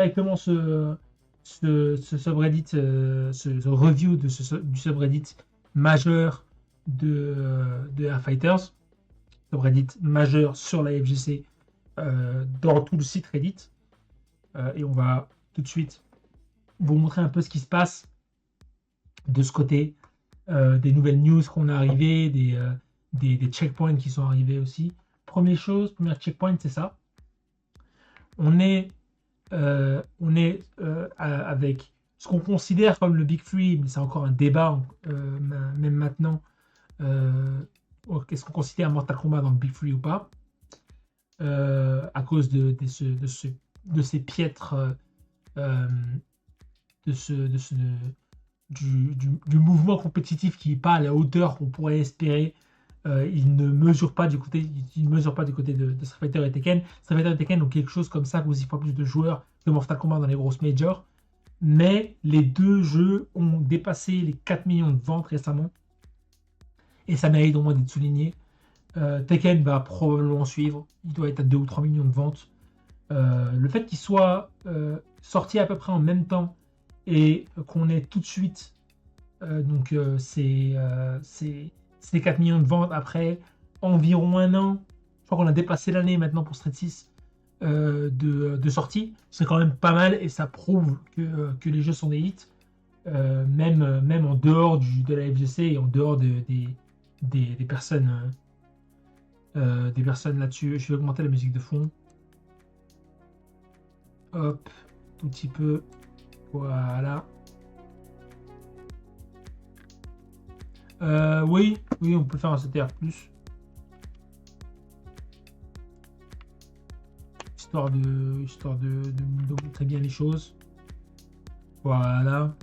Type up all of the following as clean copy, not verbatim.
directement ce subreddit, ce review du subreddit majeur de Air Fighters, subreddit majeur sur la FGC dans tout le site Reddit. Et on va tout de suite vous montrer un peu ce qui se passe de ce côté, des nouvelles news qu'on a arrivées, des checkpoints qui sont arrivés aussi. Première checkpoint, c'est ça. On est avec ce qu'on considère comme le Big Three, mais c'est encore un débat, même maintenant. Est-ce qu'on considère Mortal Kombat dans le Big Three ou pas, à cause de ces piètres, du mouvement compétitif qui n'est pas à la hauteur qu'on pourrait espérer. Il ne mesure pas du côté de Street Fighter et Tekken. Street Fighter et Tekken ont quelque chose comme 5 ou 6 fois plus de joueurs que Mortal Kombat dans les grosses majors. Mais les deux jeux ont dépassé les 4 millions de ventes récemment. Et ça mérite au moins d'être souligné. Tekken va probablement suivre. Il doit être à 2 ou 3 millions de ventes. Le fait qu'il soit sorti à peu près en même temps et qu'on ait tout de suite c'est 4 millions de ventes après environ un an. Je crois qu'on a dépassé l'année maintenant pour Street 6 de sortie. C'est quand même pas mal et ça prouve que les jeux sont des hits, même en dehors de la FGC et en dehors des personnes là-dessus. Je vais augmenter la musique de fond. Hop, tout petit peu. Voilà. Oui, on peut faire un CTR+. Histoire de montrer bien les choses. Voilà.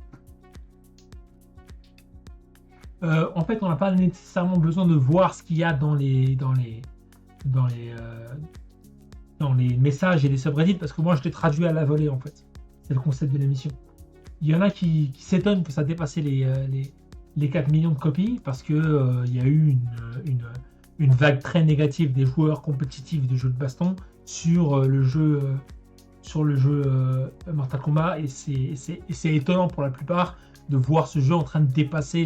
En fait, on n'a pas nécessairement besoin de voir ce qu'il y a dans les messages et les subreddits, parce que moi, je l'ai traduit à la volée, en fait. C'est le concept de l'émission. Il y en a qui s'étonnent que ça dépasse les 4 millions de copies, parce que il y a eu une vague très négative des joueurs compétitifs de jeux de baston sur le jeu Mortal Kombat, et c'est étonnant pour la plupart de voir ce jeu en train de dépasser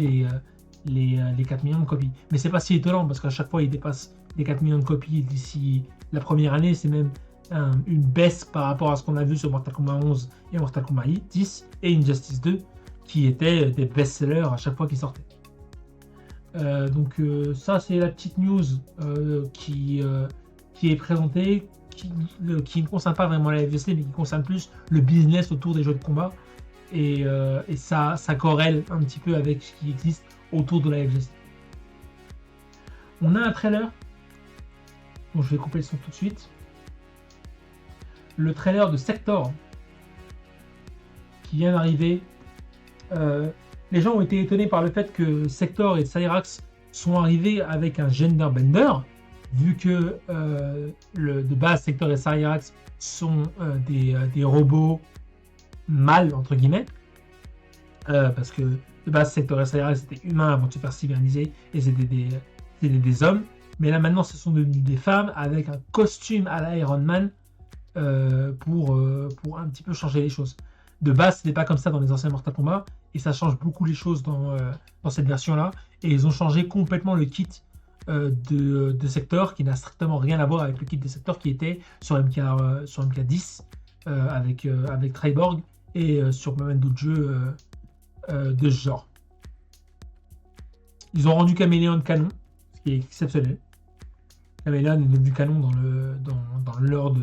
les 4 millions de copies. Mais c'est pas si étonnant, parce qu'à chaque fois il dépasse les 4 millions de copies d'ici la première année. C'est même une baisse par rapport à ce qu'on a vu sur Mortal Kombat 11 et Mortal Kombat 10 et Injustice 2, qui étaient des best-sellers à chaque fois qu'ils sortaient. Donc ça, c'est la petite news qui est présentée, qui ne concerne pas vraiment la FGC, mais qui concerne plus le business autour des jeux de combat. Et ça corrèle un petit peu avec ce qui existe autour de la FGC. On a un trailer, donc je vais couper le son tout de suite. Le trailer de Sector qui vient d'arriver. Les gens ont été étonnés par le fait que Sector et Cyrax sont arrivés avec un gender bender, vu que de base Sector et Cyrax sont des robots mâles, entre guillemets, parce que de base Sector et Cyrax étaient humains avant de se faire cyberniser et c'était des hommes, mais là maintenant ce sont devenus des femmes avec un costume à la Iron Man pour un petit peu changer les choses. De base, c'était pas comme ça dans les anciens Mortal Kombat, et ça change beaucoup les choses dans cette version-là. Et ils ont changé complètement le kit de Sector, qui n'a strictement rien à voir avec le kit de Sector qui était sur MK10 avec Triborg, et sur pas mal d'autres jeux de ce genre. Ils ont rendu Caméléon canon, ce qui est exceptionnel. Caméléon est devenu canon dans le lore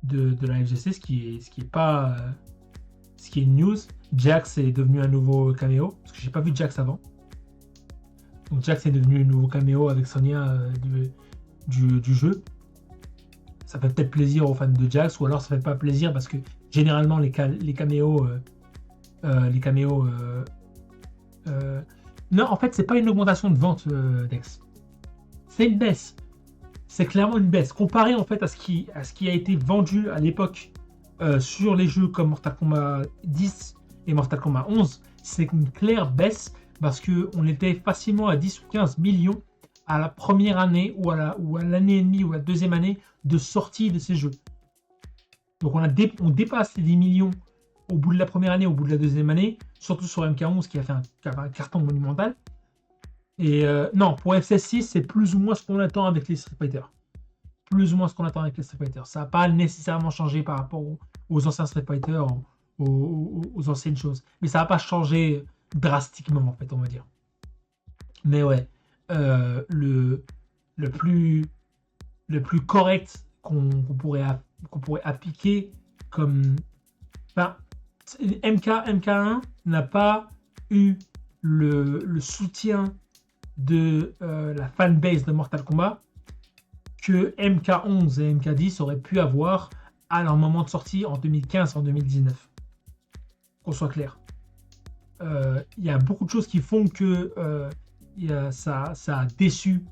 de la FGC, ce qui est une news. Jax est devenu un nouveau caméo, parce que j'ai pas vu Jax avant. Donc Jax est devenu un nouveau caméo avec Sonya du jeu. Ça fait peut-être plaisir aux fans de Jax, ou alors ça fait pas plaisir parce que généralement les caméos non, en fait c'est pas une augmentation de vente, Dex. C'est une baisse. C'est clairement une baisse comparé en fait à ce qui a été vendu à l'époque. Sur les jeux comme Mortal Kombat 10 et Mortal Kombat 11, c'est une claire baisse parce qu'on était facilement à 10 ou 15 millions à la première année ou à l'année et demie ou à la deuxième année de sortie de ces jeux. Donc on dépasse les 10 millions au bout de la première année, au bout de la deuxième année, surtout sur MK11 qui a fait un carton monumental. Et non, pour FCS6, c'est plus ou moins ce qu'on attend avec les Street Fighter. Plus ou moins ce qu'on attend avec les Street Fighter. Ça n'a pas nécessairement changé par rapport aux anciens Street Fighter, aux anciennes choses. Mais ça n'a pas changé drastiquement, en fait, on va dire. Mais ouais, le plus correct qu'on pourrait appliquer comme... Enfin, MK1 n'a pas eu le soutien de la fanbase de Mortal Kombat que MK11 et MK10 auraient pu avoir à leur moment de sortie en 2015, en 2019. Qu'on soit clair. Il y a beaucoup de choses qui font que ça a déçu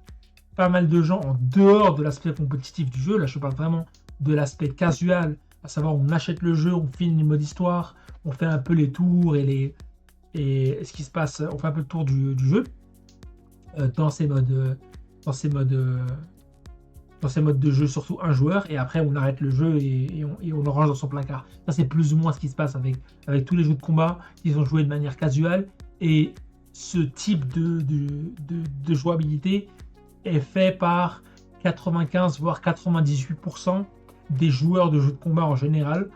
pas mal de gens en dehors de l'aspect compétitif du jeu. Là, je parle vraiment de l'aspect casual, à savoir on achète le jeu, on filme le mode histoire, on fait un peu les tours et ce qui se passe, on fait un peu le tour du jeu dans ces modes de jeu, surtout un joueur, et après on arrête le jeu et on le range dans son placard. Ça, c'est plus ou moins ce qui se passe avec tous les jeux de combat qui sont joués de manière casual, et ce type de jouabilité est fait par 95 voire 98% des joueurs de jeux de combat en général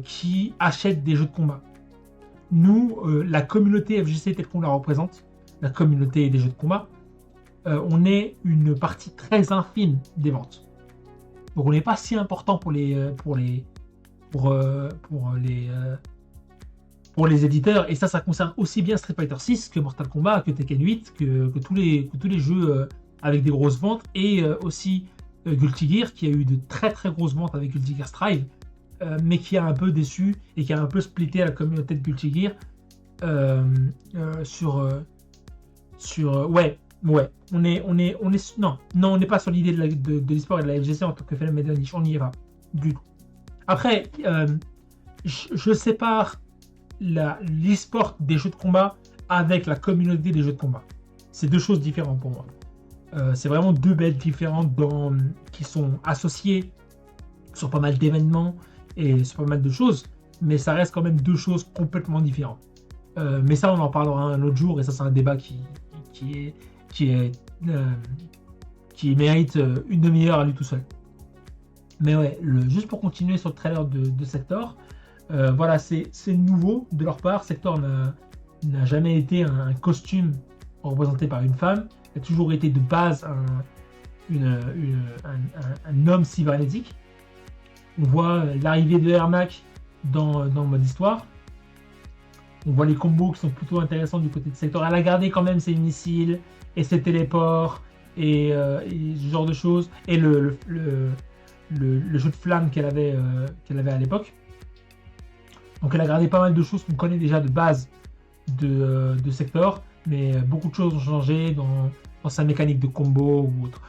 qui achètent des jeux de combat. Nous, la communauté FGC telle qu'on la représente, la communauté des jeux de combat, on est une partie très infime des ventes. Donc on n'est pas si important pour les éditeurs, et ça concerne aussi bien Street Fighter 6 que Mortal Kombat, que Tekken 8, que tous les jeux avec des grosses ventes, et aussi Guilty Gear qui a eu de très très grosses ventes avec Guilty Gear Strive, mais qui a un peu déçu et qui a un peu splitté la communauté de Guilty Gear Ouais, on n'est pas sur l'idée de l'e-sport et de la FGC en tant que phénomène de niche, on n'y est pas du tout. Après, je sépare l'e-sport des jeux de combat avec la communauté des jeux de combat. C'est deux choses différentes pour moi. C'est vraiment deux bêtes différentes qui sont associées sur pas mal d'événements et sur pas mal de choses, mais ça reste quand même deux choses complètement différentes. Mais ça, on en parlera un autre jour, et ça, c'est un débat qui mérite une demi-heure à lui tout seul. Mais ouais, juste pour continuer sur le trailer de Sector, voilà, c'est nouveau de leur part. Sector n'a jamais été un costume représenté par une femme. Il a toujours été de base un homme cybernétique. On voit l'arrivée de Ermac dans le mode histoire. On voit les combos qui sont plutôt intéressants du côté de Sector. Elle a gardé quand même ses missiles et ses téléports et ce genre de choses. Et le jeu de flamme qu'elle avait à l'époque. Donc elle a gardé pas mal de choses qu'on connaît déjà de base de Sector. Mais beaucoup de choses ont changé dans sa mécanique de combo ou autre.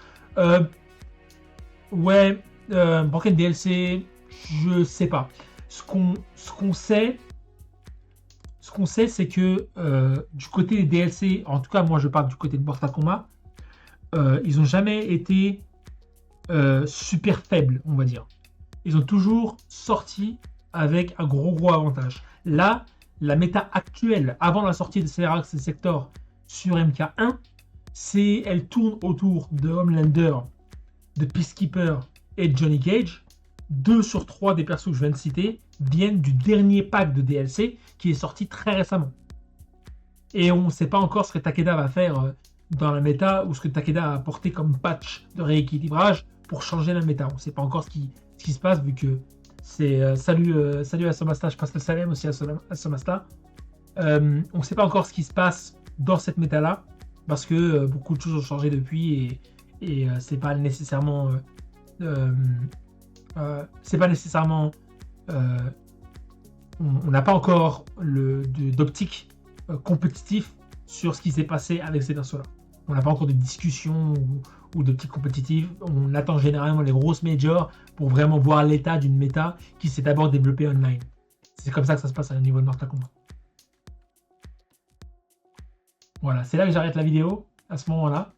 Broken DLC, je sais pas. Ce qu'on sait, c'est que du côté des DLC, en tout cas moi je parle du côté de Mortal Kombat, ils n'ont jamais été super faibles, on va dire. Ils ont toujours sorti avec un gros avantage. Là, la méta actuelle, avant la sortie de Cyrax et Sector sur MK1, elle tourne autour de Homelander, de Peacekeeper et de Johnny Cage. 2 sur 3 des persos que je viens de citer viennent du dernier pack de DLC qui est sorti très récemment. Et on ne sait pas encore ce que Takeda va faire dans la méta, ou ce que Takeda a apporté comme patch de rééquilibrage pour changer la méta. On ne sait pas encore ce qui se passe, vu que c'est salut à Somasta, je passe le salam aussi à Somasta. On ne sait pas encore ce qui se passe dans cette méta là, parce que beaucoup de choses ont changé depuis, et c'est pas nécessairement on n'a pas encore d'optique compétitif sur ce qui s'est passé avec ces persos là. On n'a pas encore de discussion ou d'optique compétitive. On attend généralement les grosses majors pour vraiment voir l'état d'une méta qui s'est d'abord développée online. C'est comme ça que ça se passe au niveau de Mortal Kombat. Voilà, c'est là que j'arrête la vidéo, à ce moment-là,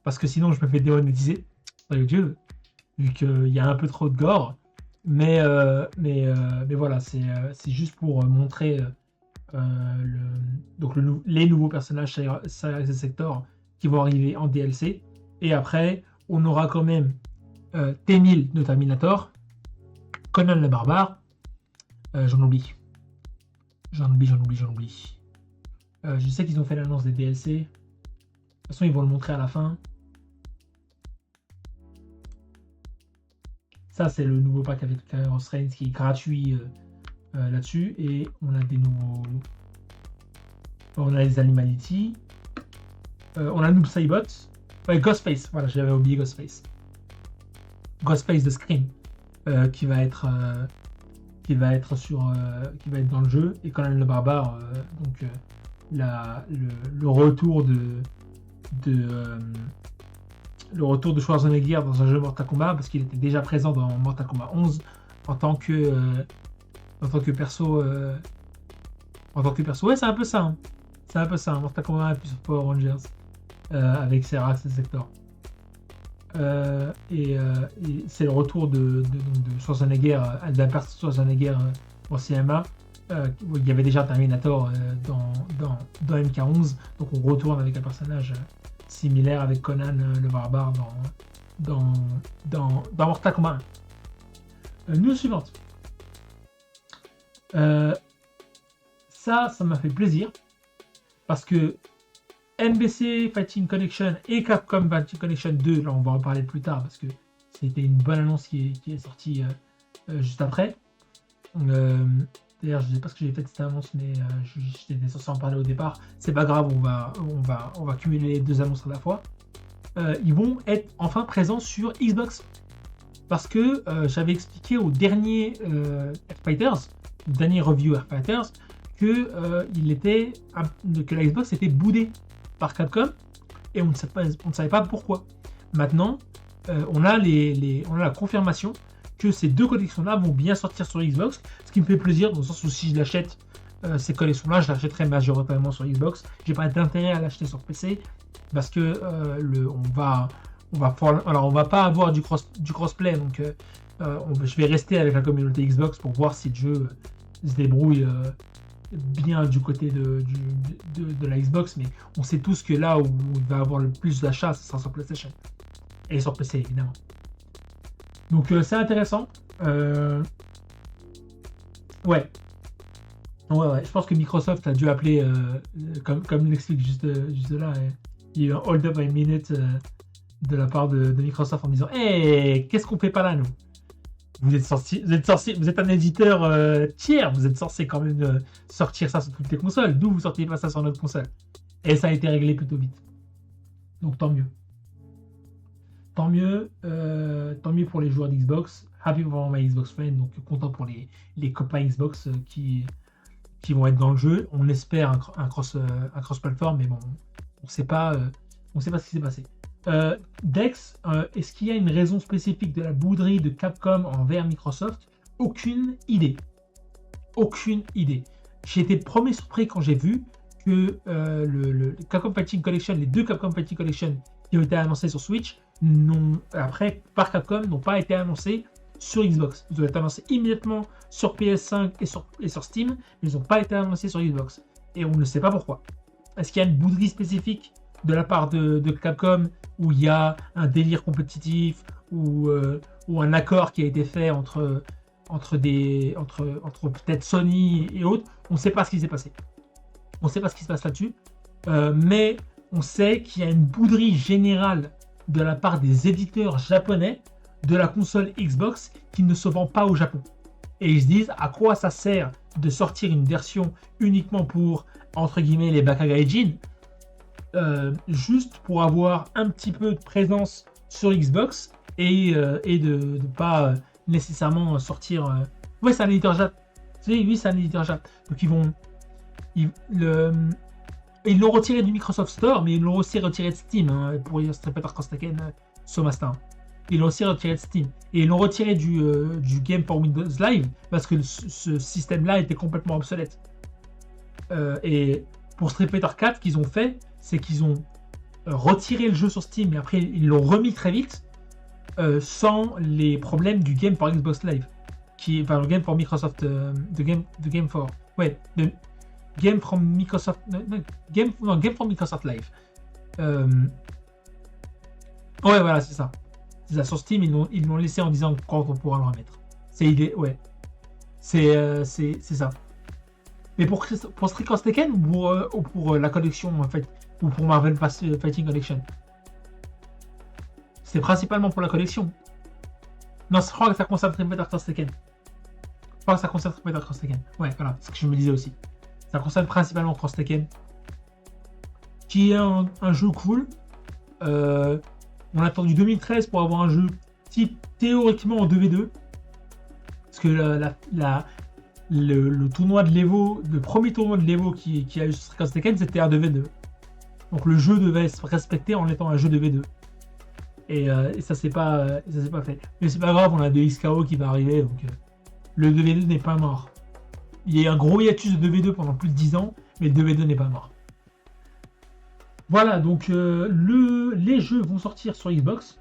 parce que sinon je me fais démonétiser sur YouTube, vu qu'il y a un peu trop de gore. Mais voilà, c'est juste pour montrer donc les nouveaux personnages Cyrus Sector qui vont arriver en DLC. Et après, on aura quand même T-1000 de Terminator, Conan le Barbare, j'en oublie. Je sais qu'ils ont fait l'annonce des DLC. De toute façon, ils vont le montrer à la fin. Ça, c'est le nouveau pack avec Chaos Reigns qui est gratuit là-dessus. Et on a des nouveaux. On a les Animality. On a Noob Saibot. Ouais, Ghostface. Voilà, j'avais oublié Ghostface. Ghostface de Scream. Qui va être dans le jeu. Et Conan le Barbare. Donc, le retour le retour de Schwarzenegger dans un jeu Mortal Kombat, parce qu'il était déjà présent dans Mortal Kombat 11 en tant que perso. Ouais, c'est un peu ça. Hein. C'est un peu ça. Mortal Kombat plus Power Rangers avec Cyrax et Sector. Et c'est le retour de Schwarzenegger, d'Albert Schwarzenegger en CMA. Il y avait déjà Terminator dans MK11, donc on retourne avec un personnage similaire avec Conan le Barbare dans Mortal Kombat 1. News suivante. Ça m'a fait plaisir parce que NBC Fighting Connection et Capcom Fighting Connection 2, là on va en parler plus tard parce que c'était une bonne annonce qui est sortie juste après. D'ailleurs, je ne sais pas ce que j'ai fait de cette annonce, mais j'étais censé en parler au départ. C'est pas grave, on va cumuler les deux annonces à la fois. Ils vont être enfin présents sur Xbox. Parce que j'avais expliqué au dernier Fighters, le dernier review Fighters, que la Xbox était boudée par Capcom et on ne savait pas pourquoi. Maintenant, on a la confirmation que ces deux collections-là vont bien sortir sur Xbox, ce qui me fait plaisir dans le sens où si je l'achète, ces collections-là, je l'achèterai majoritairement sur Xbox. J'ai pas d'intérêt à l'acheter sur PC parce que on va pas avoir du crossplay, donc je vais rester avec la communauté Xbox pour voir si le jeu se débrouille bien du côté de la Xbox, mais on sait tous que là où il va avoir le plus d'achats, ce sera sur PlayStation et sur PC évidemment. Donc c'est intéressant. Ouais. Je pense que Microsoft a dû appeler, comme l'explique juste là, il y a eu un hold up à une minute de la part de Microsoft en disant hey, qu'est-ce qu'on fait pas là nous? Vous êtes un éditeur tiers, vous êtes censé quand même sortir ça sur toutes les consoles, d'où vous sortiez pas ça sur notre console? Et ça a été réglé plutôt vite. Donc tant mieux. Tant mieux pour les joueurs d'Xbox. Happy for my Xbox friend, donc content pour les copains Xbox qui vont être dans le jeu. On espère un cross-platform, mais bon, on sait pas ce qui s'est passé. Dex, est-ce qu'il y a une raison spécifique de la bouderie de Capcom envers Microsoft? Aucune idée. J'ai été premier surpris quand j'ai vu que le Capcom Fighting Collection, les deux Capcom Fighting Collection qui ont été annoncés sur Switch, par Capcom, n'ont pas été annoncés sur Xbox. Ils ont été annoncés immédiatement sur PS5 et sur Steam, mais ils n'ont pas été annoncés sur Xbox. Et on ne sait pas pourquoi. Est-ce qu'il y a une bouderie spécifique de la part de Capcom où il y a un délire compétitif ou un accord qui a été fait entre peut-être Sony et autres? On ne sait pas ce qui s'est passé. On ne sait pas ce qui se passe là-dessus. Mais on sait qu'il y a une bouderie générale de la part des éditeurs japonais de la console Xbox qui ne se vend pas au Japon. Et ils se disent à quoi ça sert de sortir une version uniquement pour, entre guillemets, les Bakagaijin, juste pour avoir un petit peu de présence sur Xbox et de ne pas nécessairement sortir... Ouais, c'est un éditeur Jap. Oui, c'est un éditeur Jap. Donc ils l'ont retiré du Microsoft Store, mais ils l'ont aussi retiré de Steam pour Street Fighter Cross Tekken Somasta. Ils l'ont aussi retiré de Steam. Et ils l'ont retiré du Game for Windows Live parce que ce système-là était complètement obsolète. Et pour Street Fighter 4, ce qu'ils ont fait, c'est qu'ils ont retiré le jeu sur Steam et après ils l'ont remis très vite sans les problèmes du Game for Xbox Live. enfin, le game for Microsoft, the game for, ouais, the game from Microsoft, game for Microsoft Live. Ouais, voilà, c'est ça. C'est ça. Sur Steam, ils l'ont laissé en disant quand on pourra le remettre. Ouais. C'est ça. Mais pour Street Cross Tekken ou pour la collection en fait, ou pour Marvel Fighting Collection. C'est principalement pour la collection. Non, je crois que ça concerne Street Fighter Cross Tekken. Je crois que ça concerne Street Fighter Cross Tekken. Ouais, voilà, c'est ce que je me disais aussi. Ça concerne principalement Cross Tekken, qui est un jeu cool. On a attendu 2013 pour avoir un jeu type théoriquement en 2v2. Parce que le tournoi de l'Evo, le premier tournoi de l'Evo qui a eu sur Street Cross Tekken, c'était un 2v2. Donc le jeu devait se respecter en étant un jeu 2v2. Et ça s'est pas fait. Mais c'est pas grave, on a de XKO qui va arriver, donc le 2v2 n'est pas mort. Il y a eu un gros hiatus de 2v2 pendant plus de 10 ans, mais le 2v2 n'est pas mort. Voilà, donc les jeux vont sortir sur Xbox,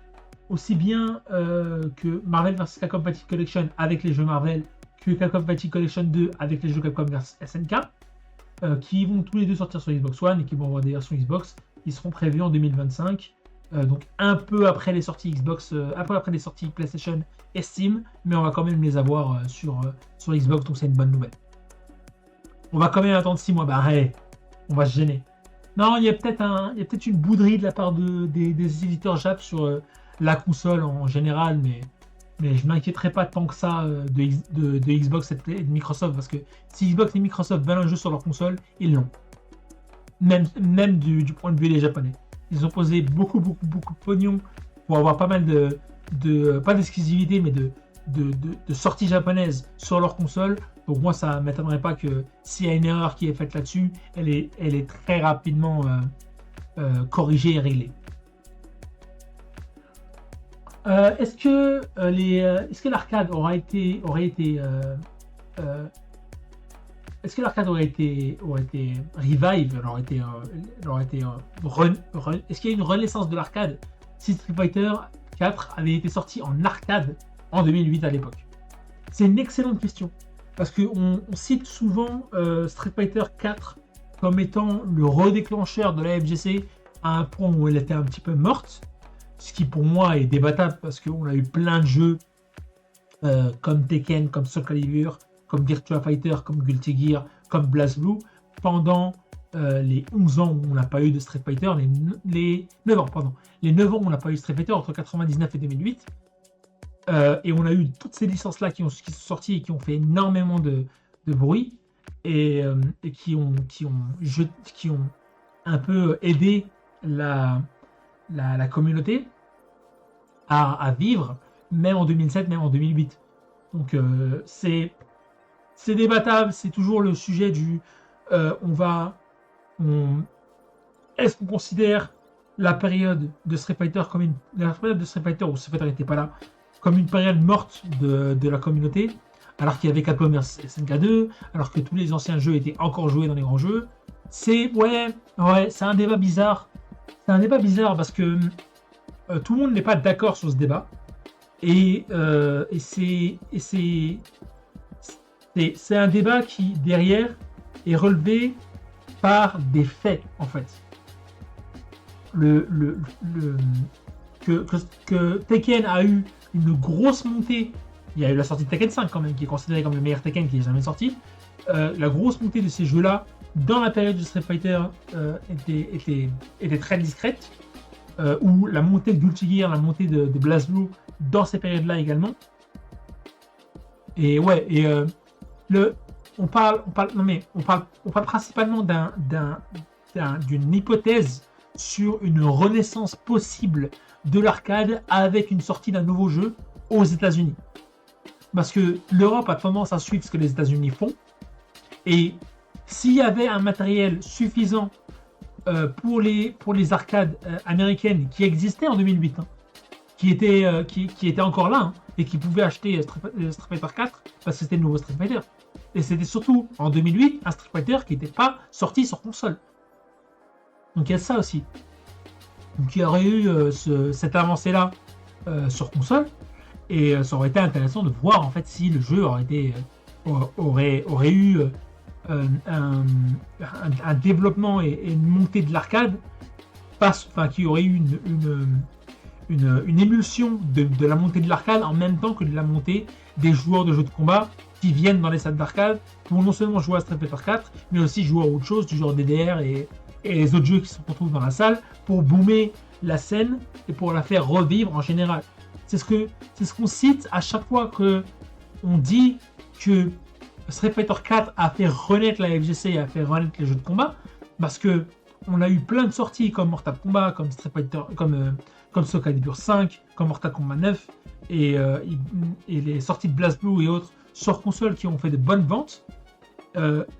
aussi bien que Marvel vs Capcom Fighting Collection avec les jeux Marvel, que Capcom Fighting Collection 2 avec les jeux Capcom vs SNK, qui vont tous les deux sortir sur Xbox One et qui vont avoir des versions Xbox qui seront prévues en 2025. Donc un peu après les sorties Xbox, un peu après les sorties PlayStation et Steam, mais on va quand même les avoir sur Xbox, donc c'est une bonne nouvelle. On va quand même attendre 6 mois, bah hey, on va se gêner. Non, il y a peut-être une bouderie de la part des éditeurs Jap sur la console en général, mais je m'inquiéterai pas tant que ça de Xbox et de Microsoft, parce que si Xbox et Microsoft veulent un jeu sur leur console, ils l'ont. Même du point de vue des Japonais. Ils ont posé beaucoup de pognon pour avoir pas mal pas d'exclusivité, mais de sorties japonaises sur leur console. Donc moi, ça ne m'étonnerait pas que s'il y a une erreur qui est faite là-dessus, elle est très rapidement corrigée et réglée. Est-ce que l'arcade aurait été est-ce que l'arcade aurait été revive, est-ce qu'il y a une renaissance de l'arcade si Street Fighter 4 avait été sorti en arcade en 2008 à l'époque? C'est une excellente question, parce qu'on cite souvent Street Fighter 4 comme étant le redéclencheur de la FGC à un point où elle était un petit peu morte, ce qui pour moi est débattable, parce qu'on a eu plein de jeux comme Tekken, comme Soul Calibur, comme Virtua Fighter, comme Guilty Gear, comme BlazBlue, pendant les 11 ans où on n'a pas eu de Street Fighter, les 9 ans, pardon, les 9 ans où on n'a pas eu de Street Fighter entre 1999 et 2008, et on a eu toutes ces licences-là qui sont sorties et qui ont fait énormément de bruit, et qui ont un peu aidé la communauté à vivre, même en 2007, même en 2008. Donc c'est débattable, c'est toujours le sujet du est-ce qu'on considère la période de Street Fighter la période de Street Fighter où Street Fighter n'était pas là comme une période morte de la communauté, alors qu'il y avait Capcom vs SNK 2, alors que tous les anciens jeux étaient encore joués dans les grands jeux. C'est un débat bizarre. C'est un débat bizarre parce que tout le monde n'est pas d'accord sur ce débat. Et c'est un débat qui, derrière, est relevé par des faits, en fait. Que Tekken a eu une grosse montée, il y a eu la sortie de Tekken 5 quand même, qui est considéré comme le meilleur Tekken qui est jamais sorti. La grosse montée de ces jeux-là, dans la période de Street Fighter, était très discrète. Ou la montée de Guilty Gear, la montée de BlazBlue dans ces périodes-là également. Et ouais, on parle principalement d'une hypothèse sur une renaissance possible de l'arcade avec une sortie d'un nouveau jeu aux États-Unis. Parce que l'Europe a tendance à suivre ce que les États-Unis font. Et s'il y avait un matériel suffisant pour les arcades américaines qui existaient en 2008, qui étaient encore là, et qui pouvaient acheter Street Fighter 4 parce que c'était le nouveau Street Fighter. Et c'était surtout en 2008 un Street Fighter qui n'était pas sorti sur console. Donc il y a ça aussi. Donc il y aurait eu cette avancée-là sur console. Et ça aurait été intéressant de voir en fait si le jeu aurait eu un développement et une montée de l'arcade, qui aurait eu une émulsion de la montée de l'arcade en même temps que de la montée des joueurs de jeux de combat qui viennent dans les salles d'arcade pour non seulement jouer à Street Fighter 4, mais aussi jouer à autre chose, du genre DDR et les autres jeux qui se retrouvent dans la salle pour boomer la scène et pour la faire revivre en général. C'est ce qu'on cite à chaque fois que on dit que Street Fighter 4 a fait renaître la FGC et a fait renaître les jeux de combat, parce que on a eu plein de sorties comme Mortal Kombat, comme Street Fighter, comme Soul Calibur 5, comme Mortal Kombat 9 et les sorties de BlazBlue et autres sur console qui ont fait de bonnes ventes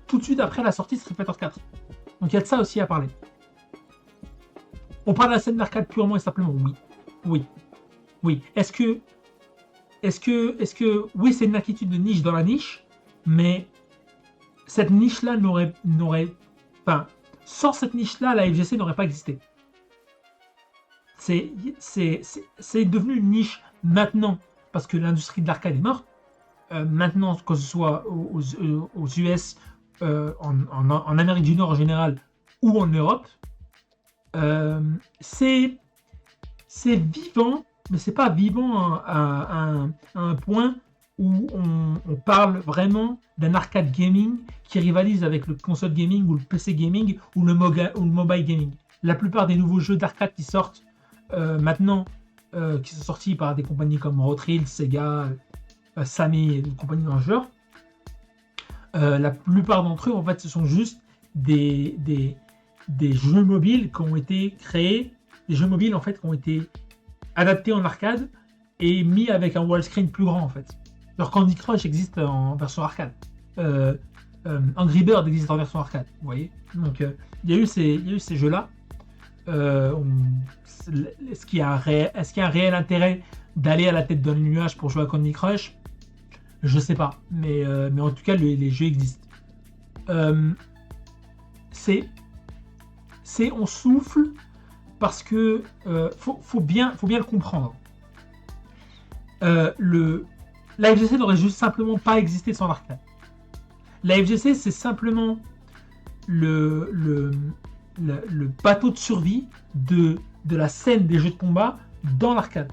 tout de suite après la sortie de Street Fighter 4. Donc il y a de ça aussi à parler. On parle de la scène d'arcade purement et simplement, oui. Est-ce que oui, c'est une inquiétude de niche dans la niche, mais cette niche-là sans cette niche-là, la FGC n'aurait pas existé. C'est devenu une niche maintenant, parce que l'industrie de l'arcade est morte. Maintenant, que ce soit aux US, en Amérique du Nord en général, ou en Europe, c'est vivant, mais c'est pas vivant à un point où on parle vraiment d'un arcade gaming qui rivalise avec le console gaming ou le PC gaming ou le mobile gaming. La plupart des nouveaux jeux d'arcade qui sortent maintenant, qui sont sortis par des compagnies comme Rothrill, Sega, Sammy et des compagnies dans le genre, la plupart d'entre eux, en fait, ce sont juste des jeux mobiles qui ont été créés, des jeux mobiles en fait qui ont été adaptés en arcade et mis avec un wall screen plus grand en fait. Genre Candy Crush existe en version arcade, Angry Bird existe en version arcade, vous voyez. Donc il y a eu ces jeux-là. Est-ce qu'il y a un réel intérêt d'aller à la tête d'un nuage pour jouer à Candy Crush? Je sais pas, mais en tout cas les jeux existent. On souffle parce que faut bien le comprendre. La FGC n'aurait juste simplement pas existé sans l'arcade. La FGC, c'est simplement le bateau de survie de la scène des jeux de combat dans l'arcade.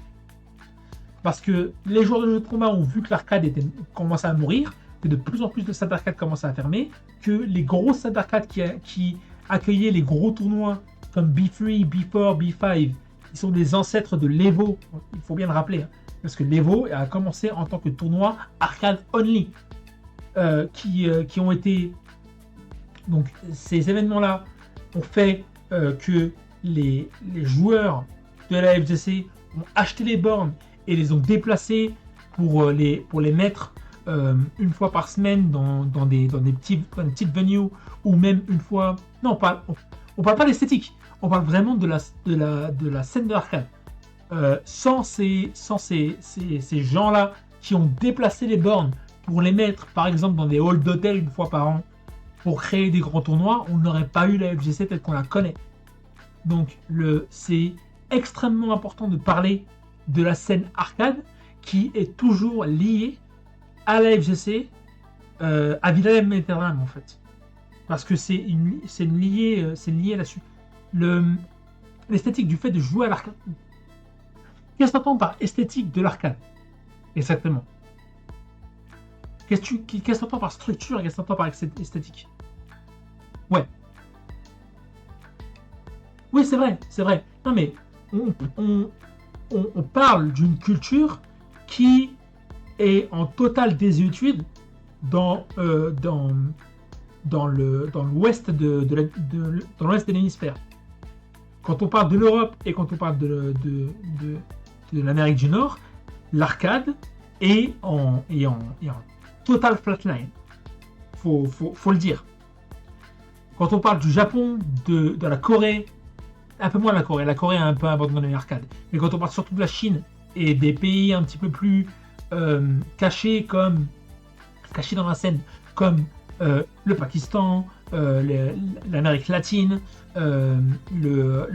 Parce que les joueurs de jeux de combat ont vu que l'arcade commençait à mourir, que de plus en plus de salles d'arcade commençaient à fermer, que les grosses salles d'arcade qui accueillaient les gros tournois comme B3, B4, B5, ils sont des ancêtres de l'Evo, il faut bien le rappeler, hein, parce que l'Evo a commencé en tant que tournoi arcade only, qui ont été... Donc ces événements-là ont fait que les joueurs de la FGC ont acheté les bornes et les ont déplacés pour les mettre une fois par semaine dans des petites venues, ou même une fois... Non, on parle pas d'esthétique, on parle vraiment de la scène de l'arcade. Sans ces gens-là qui ont déplacé les bornes pour les mettre par exemple dans des halls d'hôtel une fois par an pour créer des grands tournois, on n'aurait pas eu la FGC telle qu'on la connaît. Donc c'est extrêmement important de parler de la scène arcade qui est toujours liée à la FGC, à Villa Mediterrane en fait, parce que c'est lié là-dessus. L'esthétique du fait de jouer à l'arcade. Qu'est-ce que tu entends par esthétique de l'arcade? Exactement. Qu'est-ce que tu entends par structure? Qu'est-ce que tu entends par esthétique? Ouais. Oui, c'est vrai. Non, mais on parle d'une culture qui est en totale désuétude dans l'ouest dans l'ouest de l'hémisphère. Quand on parle de l'Europe et quand on parle de l'Amérique du Nord, l'arcade est en total flatline. Faut le dire. Quand on parle du Japon, de la Corée, un peu moins la Corée a un peu abandonné l'arcade. Mais quand on parle surtout de la Chine et des pays un petit peu plus cachés dans la scène, comme le Pakistan, l'Amérique latine, le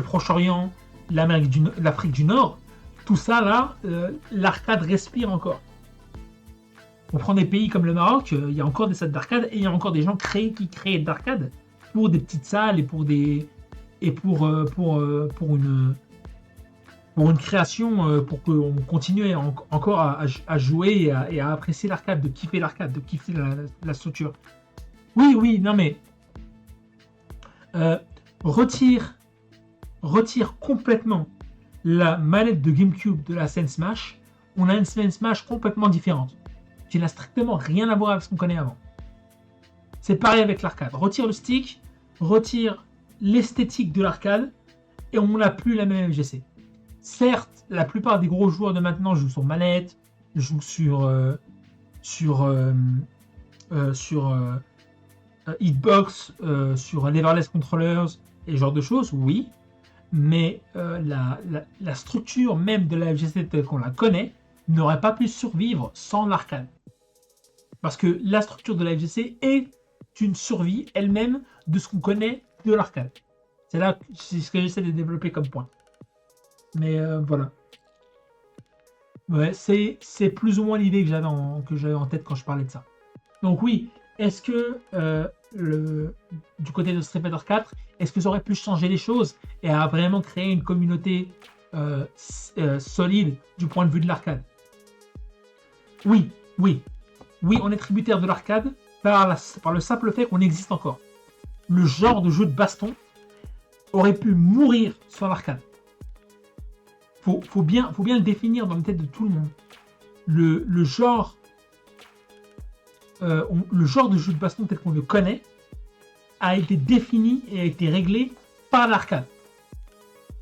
Proche-Orient, l'Afrique du Nord, tout ça là, l'arcade respire encore. On prend des pays comme le Maroc, il y a encore des salles d'arcade et il y a encore des gens qui créent d'arcade pour des petites salles et pour une création, pour qu'on continue encore à jouer et à apprécier l'arcade, de kiffer la structure. Oui, non mais retire complètement la manette de GameCube de la scène Smash, on a une scène Smash complètement différente, qui n'a strictement rien à voir avec ce qu'on connaît avant. C'est pareil avec l'arcade. Retire le stick, retire l'esthétique de l'arcade, et on n'a plus la même FGC. Certes, la plupart des gros joueurs de maintenant jouent sur manette, jouent sur Hitbox, sur Leverless Controllers et ce genre de choses, oui. Mais la structure même de la FGC telle qu'on la connaît n'aurait pas pu survivre sans l'arcade. Parce que la structure de la FGC est une survie elle-même de ce qu'on connaît de l'arcade. C'est ce que j'essaie de développer comme point. Mais voilà. Ouais, c'est plus ou moins l'idée que j'avais en tête quand je parlais de ça. Donc oui, est-ce que du côté de Street Fighter 4, est-ce que ça aurait pu changer les choses et a vraiment créé une communauté solide du point de vue de l'arcade? Oui, on est tributaire de l'arcade par le simple fait qu'on existe encore. Le genre de jeu de baston aurait pu mourir sur l'arcade. Faut bien le définir dans la tête de tout le monde. Le genre de jeu de baston tel qu'on le connaît a été défini et a été réglé par l'arcade.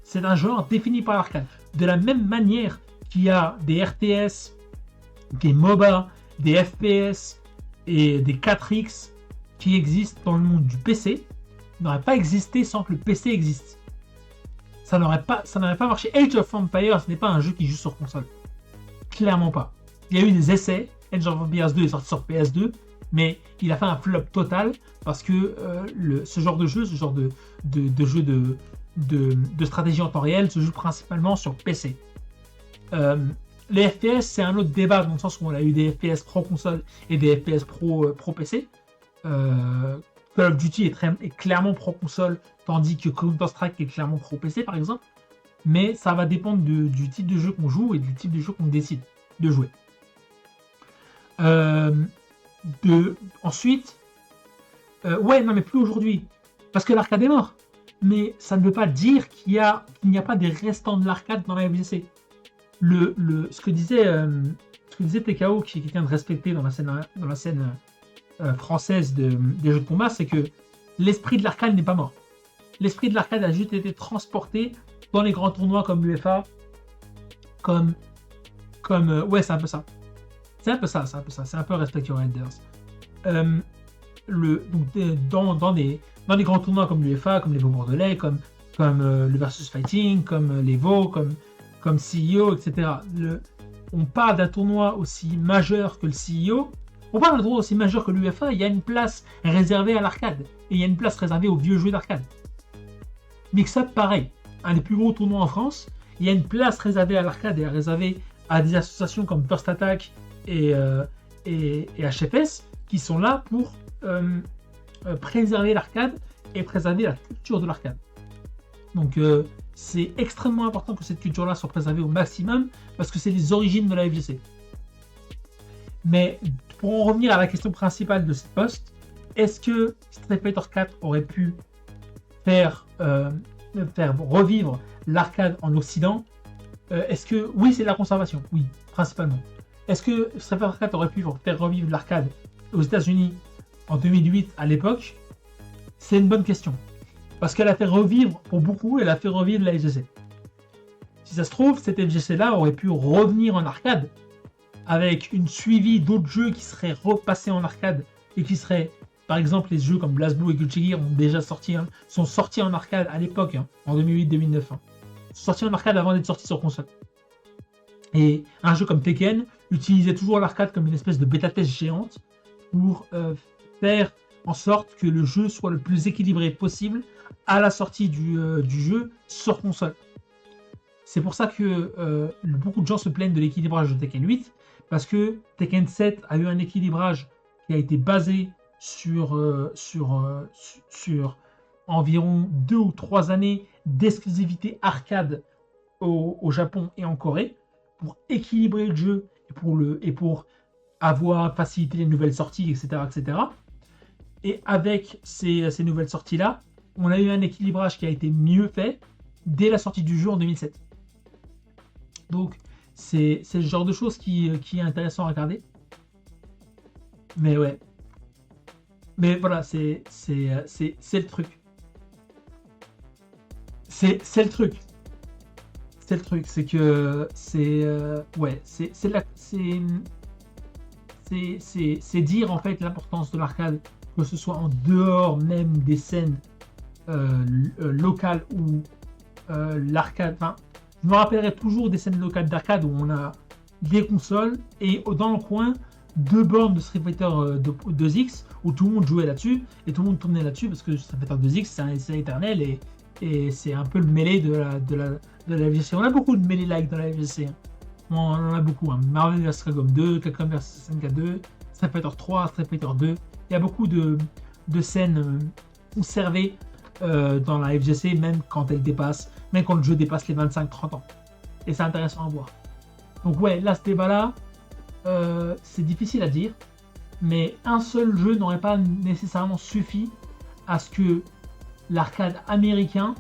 C'est un genre défini par l'arcade. De la même manière qu'il y a des RTS, des MOBA, des FPS et des 4X qui existent dans le monde du PC, n'aurait pas existé sans que le PC existe. Ça n'aurait pas marché. Age of Empires, ce n'est pas un jeu qui joue sur console. Clairement pas. Il y a eu des essais. Age of Empires 2 est sorti sur PS2, mais il a fait un flop total parce que ce genre de jeu, ce genre de jeu de stratégie en temps réel se joue principalement sur PC. Les FPS, c'est un autre débat dans le sens où on a eu des FPS pro console et des FPS pro PC. Call of Duty est clairement pro console, tandis que Counter-Strike est clairement pro PC par exemple. Mais ça va dépendre du type de jeu qu'on joue et du type de jeu qu'on décide de jouer. Ensuite, mais plus aujourd'hui, parce que l'arcade est mort. Mais ça ne veut pas dire qu'il n'y a pas des restants de l'arcade dans la FGC. Ce que disait TKO, qui est quelqu'un de respecté dans la scène française des jeux de combat, c'est que l'esprit de l'arcade n'est pas mort. L'esprit de l'arcade a juste été transporté dans les grands tournois comme l'UEFA, ouais, c'est un peu ça. C'est un peu Respect Your Elders. Dans les grands tournois comme l'UEFA, comme les Vaux Bordelais, comme le Versus Fighting, comme les Vaux, comme CEO, etc. On parle d'un tournoi aussi majeur que le CEO. On parle d'un tournoi aussi majeur que l'UEFA. Il y a une place réservée à l'arcade. Et il y a une place réservée aux vieux jeux d'arcade. Mix-Up, pareil. Un des plus gros tournois en France. Il y a une place réservée à l'arcade et réservée à des associations comme First Attack et HFS qui sont là pour préserver l'arcade et préserver la culture de l'arcade. Donc c'est extrêmement important que cette culture-là soit préservée au maximum parce que c'est les origines de la FGC. Mais pour en revenir à la question principale de cette post, est-ce que Street Fighter 4 aurait pu faire revivre l'arcade en Occident? Est-ce que oui, c'est de la conservation? Oui, principalement. Est-ce que Street Fighter 4 aurait pu faire revivre l'arcade aux États-Unis en 2008 à l'époque? C'est une bonne question. Parce qu'elle a fait revivre, pour beaucoup, elle a fait revivre la FGC. Si ça se trouve, cette FGC-là aurait pu revenir en arcade avec une suivi d'autres jeux qui seraient repassés en arcade et qui seraient, par exemple, les jeux comme BlazBlue et Guilty Gear sont sortis en arcade à l'époque, en 2008-2009. Sont sortis en arcade avant d'être sortis sur console. Et un jeu comme Tekken utilisait toujours l'arcade comme une espèce de bêta-test géante pour faire en sorte que le jeu soit le plus équilibré possible à la sortie du jeu sur console. c'est pour ça que beaucoup de gens se plaignent de l'équilibrage de Tekken 8, parce que Tekken 7 a eu un équilibrage qui a été basé sur environ 2 ou 3 années d'exclusivité arcade au Japon et en Corée, pour équilibrer le jeu et pour avoir facilité les nouvelles sorties, etc. etc. Et avec ces nouvelles sorties-là, on a eu un équilibrage qui a été mieux fait dès la sortie du jeu en 2007. Donc, c'est le genre de choses qui est intéressant à regarder. Mais ouais. Mais voilà, c'est le truc. C'est le truc. C'est le truc, c'est que ouais, c'est dire en fait l'importance de l'arcade, que ce soit en dehors même des scènes locales ou l'arcade. Enfin, je me rappellerai toujours des scènes locales d'arcade où on a des consoles et dans le coin 2 bornes de Street Fighter 2X où tout le monde jouait là-dessus et tout le monde tournait là-dessus parce que Street Fighter 2X c'est éternel et c'est un peu le mêlée de la FGC. On a beaucoup de mêlée-like dans la FGC. Hein. On en a beaucoup. Hein. Marvel vs Capcom 2, Capcom vs SNK 2, Street Fighter 3, Street Fighter 2. Il y a beaucoup de scènes conservées dans la FGC, même quand le jeu dépasse les 25-30 ans. Et c'est intéressant à voir. Donc ouais, là, ce débat-là, c'est difficile à dire, mais un seul jeu n'aurait pas nécessairement suffi à ce que l'arcade américain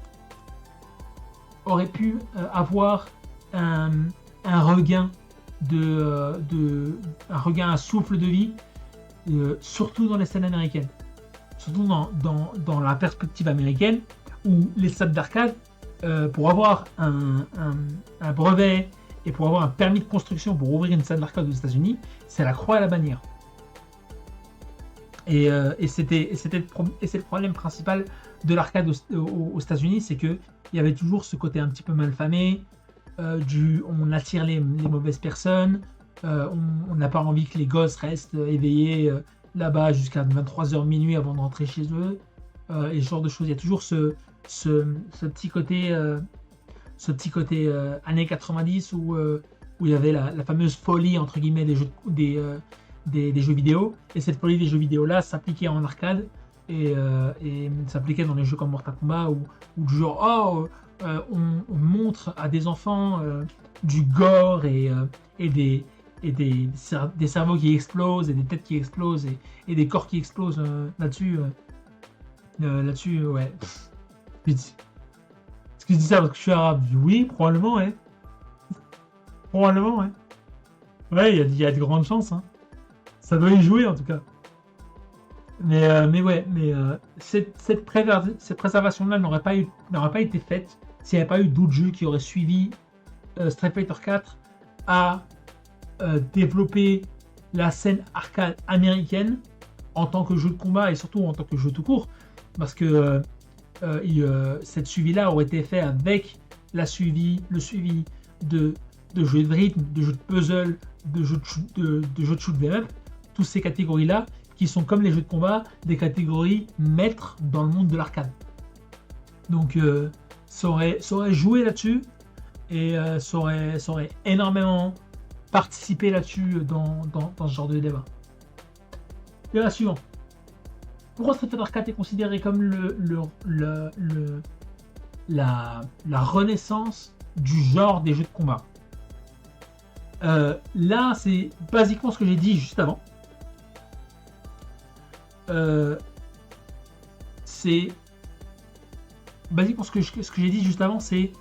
aurait pu avoir un regain un souffle de vie, surtout dans les scènes américaines, surtout dans la perspective américaine, où les salles d'arcade, pour avoir un brevet et pour avoir un permis de construction pour ouvrir une salle d'arcade aux États-Unis, c'est la croix et la bannière. Et c'est le problème principal de l'arcade aux États-Unis, c'est que il y avait toujours ce côté un petit peu malfamé, on attire les mauvaises personnes, on n'a pas envie que les gosses restent éveillés là-bas jusqu'à 23h minuit avant de rentrer chez eux, et ce genre de choses. Il y a toujours ce petit côté années 90 où il y avait la fameuse folie entre guillemets des jeux vidéo, et cette folie des jeux vidéo là s'appliquait en arcade et s'appliquait dans les jeux comme Mortal Kombat où du genre on montre à des enfants du gore et des cerveaux qui explosent et des têtes qui explosent et des corps qui explosent là-dessus ouais. Est-ce que je dis ça parce que je suis arabe? Oui, probablement, ouais. Probablement, ouais. Ouais, il y a de grandes chances, hein. Ça doit y jouer en tout cas. Mais ouais, cette préservation-là n'aurait pas été faite s'il n'y avait pas eu d'autres jeux qui auraient suivi Street Fighter 4 à développer la scène arcade américaine en tant que jeu de combat et surtout en tant que jeu tout court, parce que cette suivi-là aurait été fait avec le suivi de jeux de rythme, de jeux de puzzle, de jeux de shoot 'em up, toutes ces catégories-là qui sont comme les jeux de combat, des catégories maîtres dans le monde de l'arcade. Donc ça aurait joué là-dessus et ça aurait énormément participé là-dessus dans ce genre de débat. Débat suivant. Pourquoi Street Fighter 4 est considéré comme la renaissance du genre des jeux de combat? Là, c'est basiquement ce que j'ai dit juste avant. C'est basiquement ce que j'ai dit juste avant, c'est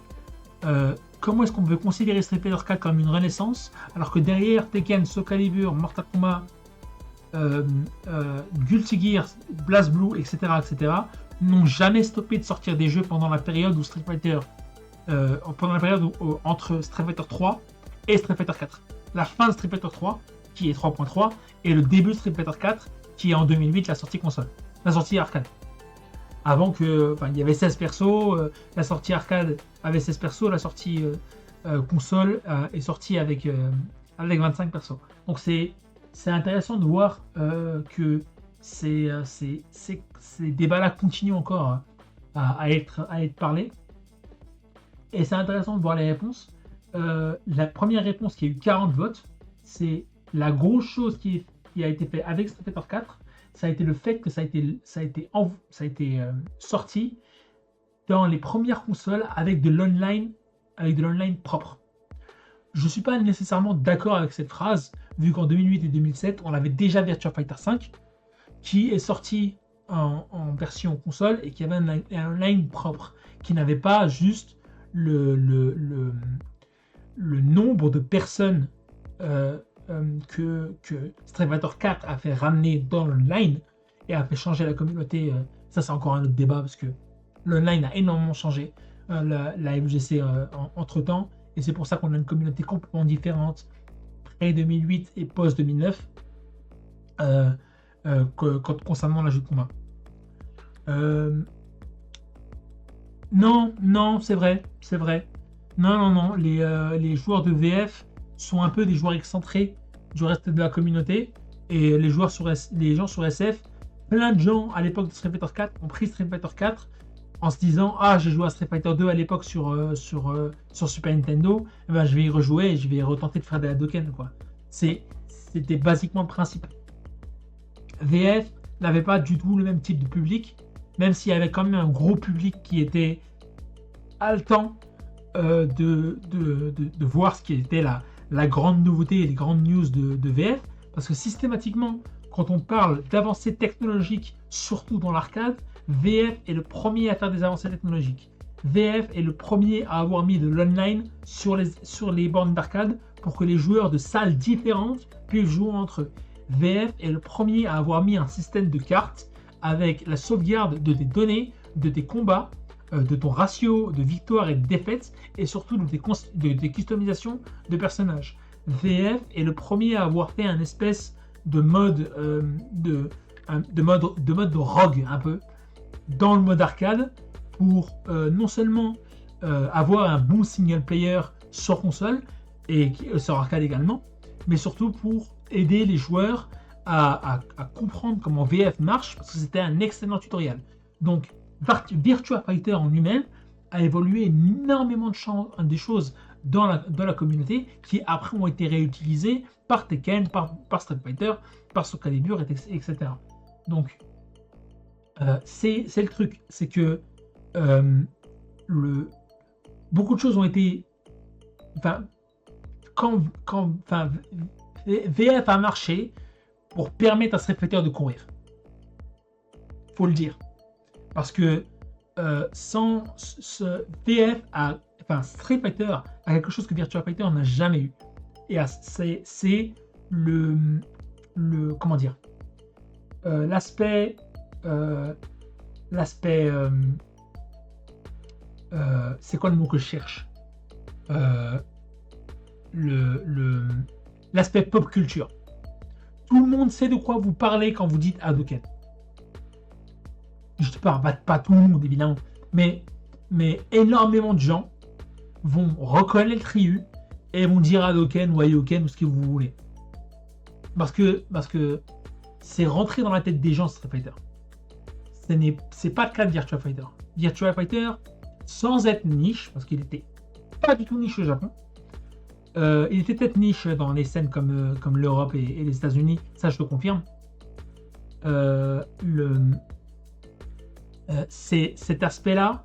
comment est-ce qu'on peut considérer Street Fighter 4 comme une renaissance alors que derrière Tekken, Soul Calibur, Mortal Kombat, Guilty Gear, BlazBlue, etc., n'ont jamais stoppé de sortir des jeux pendant la période où Street Fighter, entre Street Fighter 3 et Street Fighter 4. La fin de Street Fighter 3, qui est 3.3, et le début de Street Fighter 4, qui est en 2008 la sortie console, la sortie arcade. Avant que, il y avait 16 persos, la sortie arcade avait 16 persos, la sortie console est sortie avec 25 persos. Donc c'est intéressant de voir que ces débats-là continuent encore à être parlés. Et c'est intéressant de voir les réponses. La première réponse qui a eu 40 votes, c'est la grosse chose qui a été faite avec Street Fighter 4, ça a été le fait que ça a été sorti dans les premières consoles avec de l'online propre. Je ne suis pas nécessairement d'accord avec cette phrase, vu qu'en 2008 et 2007, on avait déjà Virtua Fighter 5, qui est sorti en version console et qui avait un online propre, qui n'avait pas juste le nombre de personnes que Street Fighter 4 a fait ramener dans l'online et a fait changer la communauté. Ça, c'est encore un autre débat parce que l'online a énormément changé la MGC entre temps. Et c'est pour ça qu'on a une communauté complètement différente pré 2008 et post 2009 concernant la jeu de combat. Non, c'est vrai. Non. Les joueurs de VF sont un peu des joueurs excentrés du reste de la communauté. Et les gens sur SF, plein de gens à l'époque de Street Fighter 4 ont pris Street Fighter 4 en se disant j'ai joué à Street Fighter 2 à l'époque sur Super Nintendo, et ben, je vais y rejouer et je vais retenter de faire des Hadoken, quoi. C'était basiquement le principe. VF n'avait pas du tout le même type de public, même s'il y avait quand même un gros public qui était haletant de voir ce qui était la grande nouveauté et les grandes news de VF, parce que systématiquement, quand on parle d'avancées technologiques, surtout dans l'arcade, VF est le premier à faire des avancées technologiques. VF est le premier à avoir mis de l'online sur les bornes d'arcade pour que les joueurs de salles différentes puissent jouer entre eux. VF est le premier à avoir mis un système de cartes avec la sauvegarde de tes données, de tes combats, de ton ratio de victoire et de défaite, et surtout de tes customisations de personnages. VF est le premier à avoir fait un espèce de mode de rogue un peu dans le mode arcade pour non seulement avoir un bon single player sur console et sur arcade également, mais surtout pour aider les joueurs à comprendre comment VF marche, parce que c'était un excellent tutoriel. Donc Virtua Fighter en lui-même a évolué énormément des choses dans la communauté qui après ont été réutilisées par Tekken, par Street Fighter, par Soul Calibur, etc. Donc c'est le truc, c'est que beaucoup de choses ont été, VF a marché pour permettre à Street Fighter de courir. Faut le dire, parce que sans ce VF, Street Fighter a quelque chose que Virtua Fighter n'a jamais eu, et c'est comment dire, l'aspect c'est quoi le mot que je cherche, l'aspect pop culture. Tout le monde sait de quoi vous parlez quand vous dites Hadoken. Je ne parle pas tout le monde évidemment, mais énormément de gens vont reconnaître Ryu et vont dire Hadoken ou Ayoken ou ce que vous voulez, parce que c'est rentré dans la tête des gens. Street Fighter, c'est pas le cas de Virtua Fighter. Virtua Fighter, sans être niche, parce qu'il était pas du tout niche au Japon, il était peut-être niche dans les scènes comme l'Europe et les États-Unis, ça je te confirme. C'est cet aspect-là.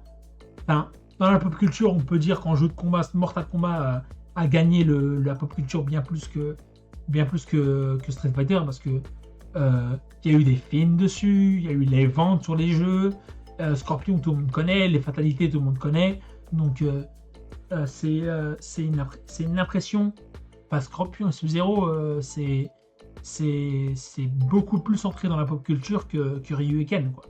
Dans la pop culture, on peut dire qu'en jeu de combat, Mortal Kombat a gagné la pop culture bien plus que Street Fighter, parce que il y a eu des films dessus, il y a eu les ventes sur les jeux, Scorpion tout le monde connaît, les fatalités tout le monde connaît, donc c'est une impression. Scorpion et Sub-Zero, c'est beaucoup plus ancré dans la pop culture que Ryu et Ken, quoi.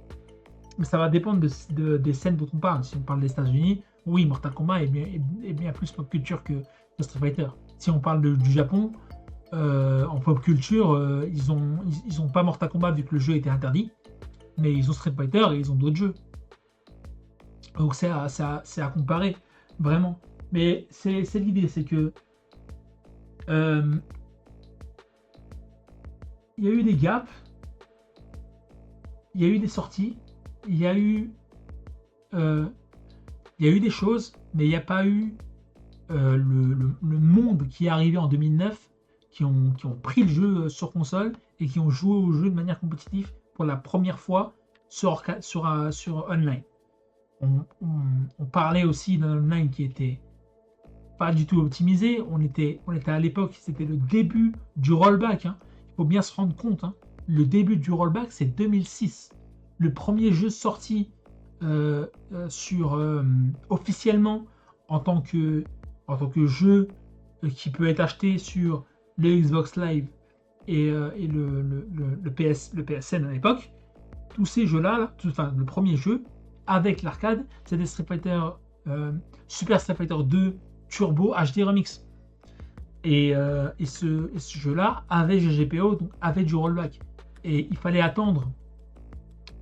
Mais ça va dépendre des scènes dont on parle. Si on parle des États-Unis, oui, Mortal Kombat est bien plus pop culture que Street Fighter. Si on parle du Japon, en pop culture, ils ont pas Mortal Kombat vu que le jeu était interdit, mais ils ont Street Fighter et ils ont d'autres jeux. Donc c'est à comparer, vraiment. Mais c'est l'idée, c'est que il y a eu des gaps, il y a eu des sorties, il y a eu des choses, mais il n'y a pas eu le monde qui est arrivé en 2009, qui ont pris le jeu sur console et qui ont joué au jeu de manière compétitive pour la première fois sur online. On parlait aussi d'un online qui était pas du tout optimisé. On était à l'époque, c'était le début du rollback. Hein. Il faut bien se rendre compte. Hein. Le début du rollback, c'est 2006. Le premier jeu sorti officiellement en tant que jeu qui peut être acheté sur le Xbox Live et le PSN à l'époque. Tous ces jeux-là, le premier jeu avec l'arcade, c'était Super Street Fighter 2 Turbo HD Remix. Et ce jeu-là avait GGPO, donc avait du rollback. Et il fallait attendre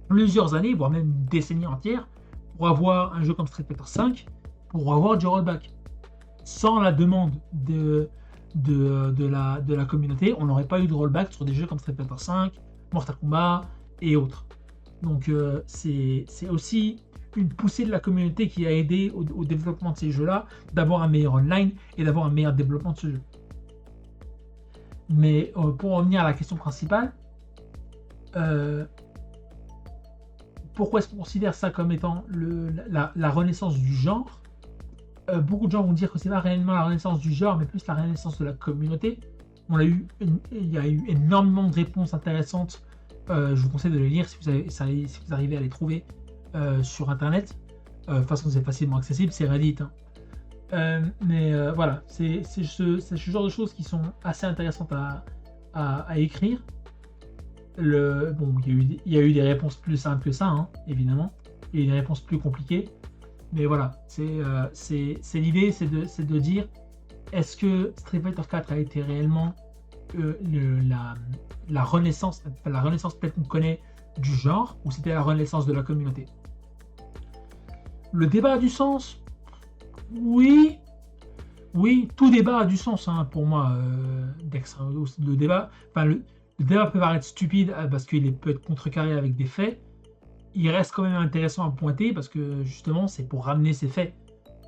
plusieurs années, voire même une décennie entière, pour avoir un jeu comme Street Fighter 5, pour avoir du rollback. Sans la demande de la communauté, on n'aurait pas eu de rollback sur des jeux comme Street Fighter 5, Mortal Kombat et autres. Donc c'est aussi une poussée de la communauté qui a aidé au développement de ces jeux-là, d'avoir un meilleur online et d'avoir un meilleur développement de ce jeu. Mais pour revenir à la question principale, pourquoi est-ce qu'on considère ça comme étant la renaissance du genre? Beaucoup de gens vont dire que c'est pas réellement la renaissance du genre, mais plus la renaissance de la communauté. Il y a eu énormément de réponses intéressantes. Je vous conseille de les lire si vous arrivez à les trouver sur internet. De toute façon, c'est facilement accessible, c'est Reddit. Hein. Voilà, c'est ce genre de choses qui sont assez intéressantes à écrire. Il y a eu des réponses plus simples que ça, hein, évidemment. Il y a eu des réponses plus compliquées. Mais voilà, c'est l'idée, c'est de dire, est-ce que Street Fighter 4 a été réellement la renaissance peut-être qu'on connaît du genre, ou c'était la renaissance de la communauté? Le débat a du sens? Oui, tout débat a du sens, hein, pour moi, Dex. Le débat peut paraître stupide parce qu'il peut être contrecarré avec des faits. Il reste quand même intéressant à pointer parce que justement c'est pour ramener ces faits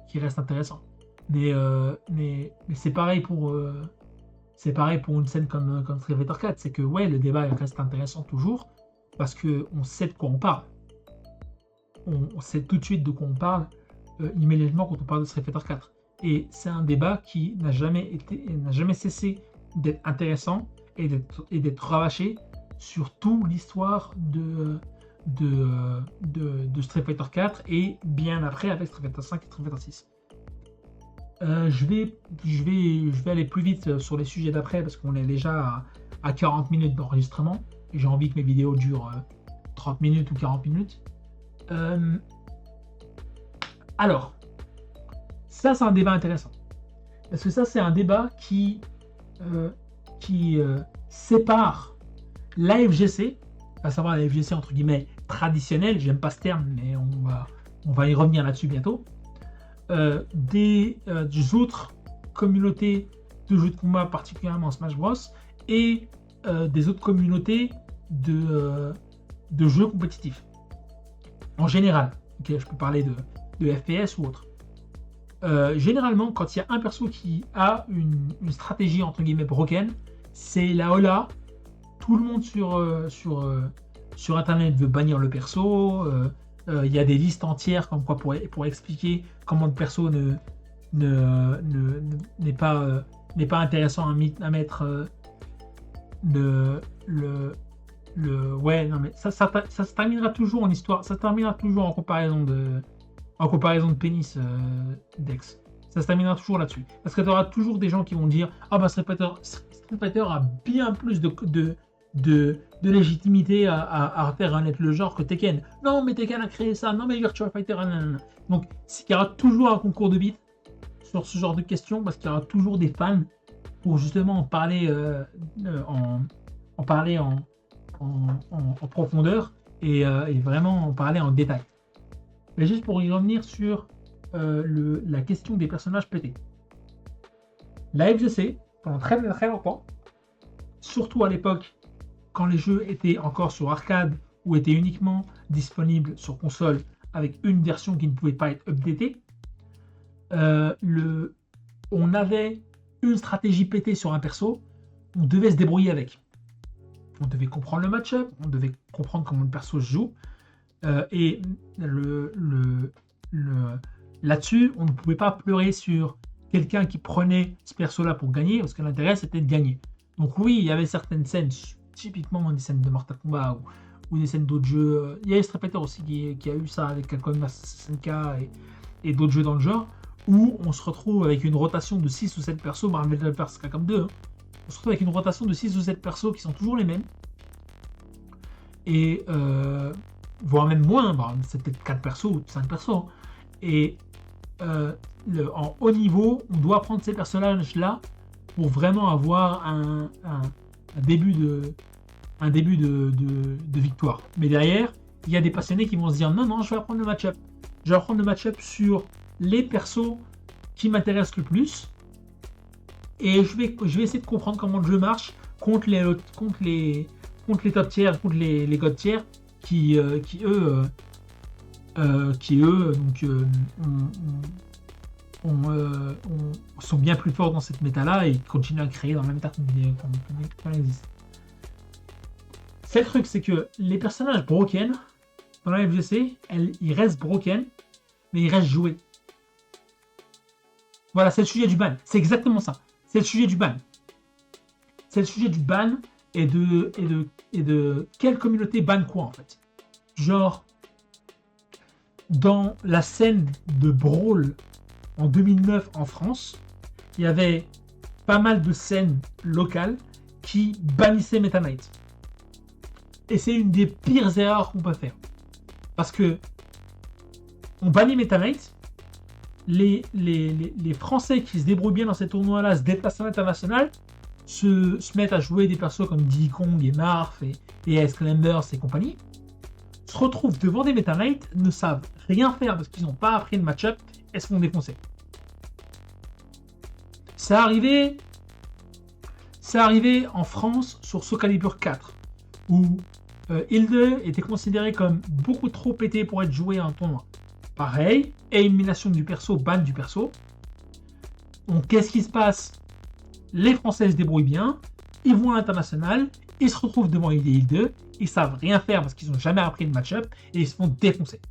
qui restent intéressants. Mais c'est pareil pour une scène comme Street Fighter 4, c'est que ouais, le débat reste intéressant toujours parce que on sait de quoi on parle. On sait tout de suite de quoi on parle immédiatement quand on parle de Street Fighter 4. Et c'est un débat qui n'a jamais cessé d'être intéressant et d'être rabâché sur toute l'histoire de Street Fighter 4 et bien après avec Street Fighter 5 et Street Fighter 6. Je vais aller plus vite sur les sujets d'après parce qu'on est déjà à 40 minutes d'enregistrement et j'ai envie que mes vidéos durent 30 minutes ou 40 minutes. Alors, ça c'est un débat intéressant parce que ça c'est un débat qui sépare l'AFGC, à savoir la FGC entre guillemets traditionnelle, j'aime pas ce terme, mais on va y revenir là-dessus bientôt, des autres communautés de jeux de combat, particulièrement Smash Bros, et des autres communautés de jeux compétitifs. En général, okay, je peux parler de FPS ou autre. Généralement, quand il y a un perso qui a une stratégie entre guillemets broken, c'est la hola. Tout le monde sur internet veut bannir le perso. Il y a des listes entières comme quoi pour expliquer comment le perso n'est pas intéressant à mettre. Ouais, non mais ça se terminera toujours en histoire. Ça se terminera toujours en comparaison de pénis, Dex. Ça se terminera toujours là-dessus. Parce que tu auras toujours des gens qui vont dire « Ah bah Street Fighter a bien plus de légitimité à faire renaître le genre que Tekken. Non mais Tekken a créé ça, non mais Virtua Fighter, nanana. » Donc il y aura toujours un concours de bits sur ce genre de questions parce qu'il y aura toujours des fans pour justement en parler en profondeur et vraiment en parler en détail. Mais juste pour y revenir sur la question des personnages pétés. La FGC, pendant très très longtemps, surtout à l'époque quand les jeux étaient encore sur arcade ou étaient uniquement disponibles sur console avec une version qui ne pouvait pas être updatée, on avait une stratégie pétée sur un perso, on devait se débrouiller avec. On devait comprendre le match-up, on devait comprendre comment le perso se joue, et là-dessus, on ne pouvait pas pleurer sur quelqu'un qui prenait ce perso-là pour gagner, parce que l'intérêt c'était de gagner. Donc oui, il y avait certaines scènes, typiquement des scènes de Mortal Kombat ou des scènes d'autres jeux. Il y a Street Fighter aussi qui a eu ça avec Capcom vs SNK et d'autres jeux dans le genre, où on se retrouve avec une rotation de 6 ou 7 persos, Marvel vs Capcom 2, hein. On se retrouve avec une rotation de 6 ou 7 persos qui sont toujours les mêmes, et voire même moins, c'est peut-être 4 persos ou 5 persos, hein. Et en haut niveau, on doit prendre ces personnages-là pour vraiment avoir un début de victoire. Mais derrière, il y a des passionnés qui vont se dire non, je vais apprendre le match-up. Je vais apprendre le match-up sur les persos qui m'intéressent le plus. Et je vais essayer de comprendre comment le jeu marche contre les top tiers, contre les god tiers qui eux donc, sont bien plus forts dans cette méta-là et continuent à créer dans la méta qu'on existe. C'est le truc, c'est que les personnages broken dans la FGC, ils restent broken, mais ils restent joués. Voilà, c'est le sujet du ban. C'est exactement ça. C'est le sujet du ban. C'est le sujet du ban et de quelle communauté banne quoi en fait. Genre, dans la scène de Brawl en 2009 en France, il y avait pas mal de scènes locales qui bannissaient Meta Knight. Et c'est une des pires erreurs qu'on peut faire. Parce que on bannit Meta Knight, les Français qui se débrouillent bien dans ces tournois-là, se déplacent à l'international, se mettent à jouer des persos comme Diddy Kong et Marth et Escalambers et compagnie, se retrouvent devant des Meta Knight, ne savent rien faire parce qu'ils n'ont pas appris le match-up et se font défoncer. C'est arrivé en France sur Soul Calibur 4, où Hilde était considéré comme beaucoup trop pété pour être joué à un tournoi. Pareil, élimination du perso, ban du perso. Donc qu'est-ce qui se passe? Les Français se débrouillent bien, ils vont à l'international, ils se retrouvent devant Hilde, ils savent rien faire parce qu'ils n'ont jamais appris le match-up et ils se font défoncer.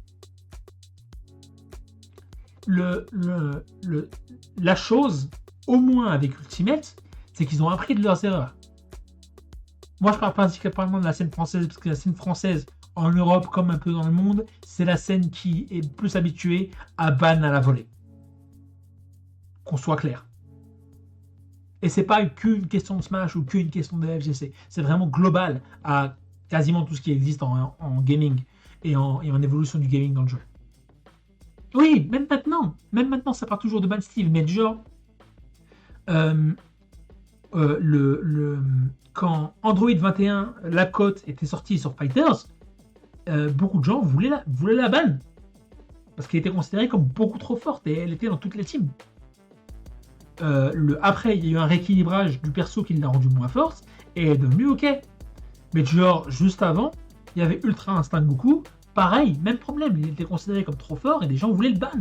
La chose, au moins avec Ultimate, c'est qu'ils ont appris de leurs erreurs. Moi, je parle principalement de la scène française, parce que la scène française, en Europe comme un peu dans le monde, c'est la scène qui est plus habituée à ban à la volée. Qu'on soit clair. Et c'est pas qu'une question de Smash ou qu'une question de FGC. C'est vraiment global à quasiment tout ce qui existe en gaming et en évolution du gaming dans le jeu. Oui, même maintenant, ça part toujours de ban style, mais du genre, quand Android 21, la cote était sortie sur Fighters, beaucoup de gens voulaient la ban. Parce qu'elle était considérée comme beaucoup trop forte et elle était dans toutes les teams. Après, il y a eu un rééquilibrage du perso qui l'a rendu moins forte et elle est devenue ok. Mais genre, juste avant, il y avait Ultra Instinct Goku. Pareil, même problème, il était considéré comme trop fort et les gens voulaient le ban.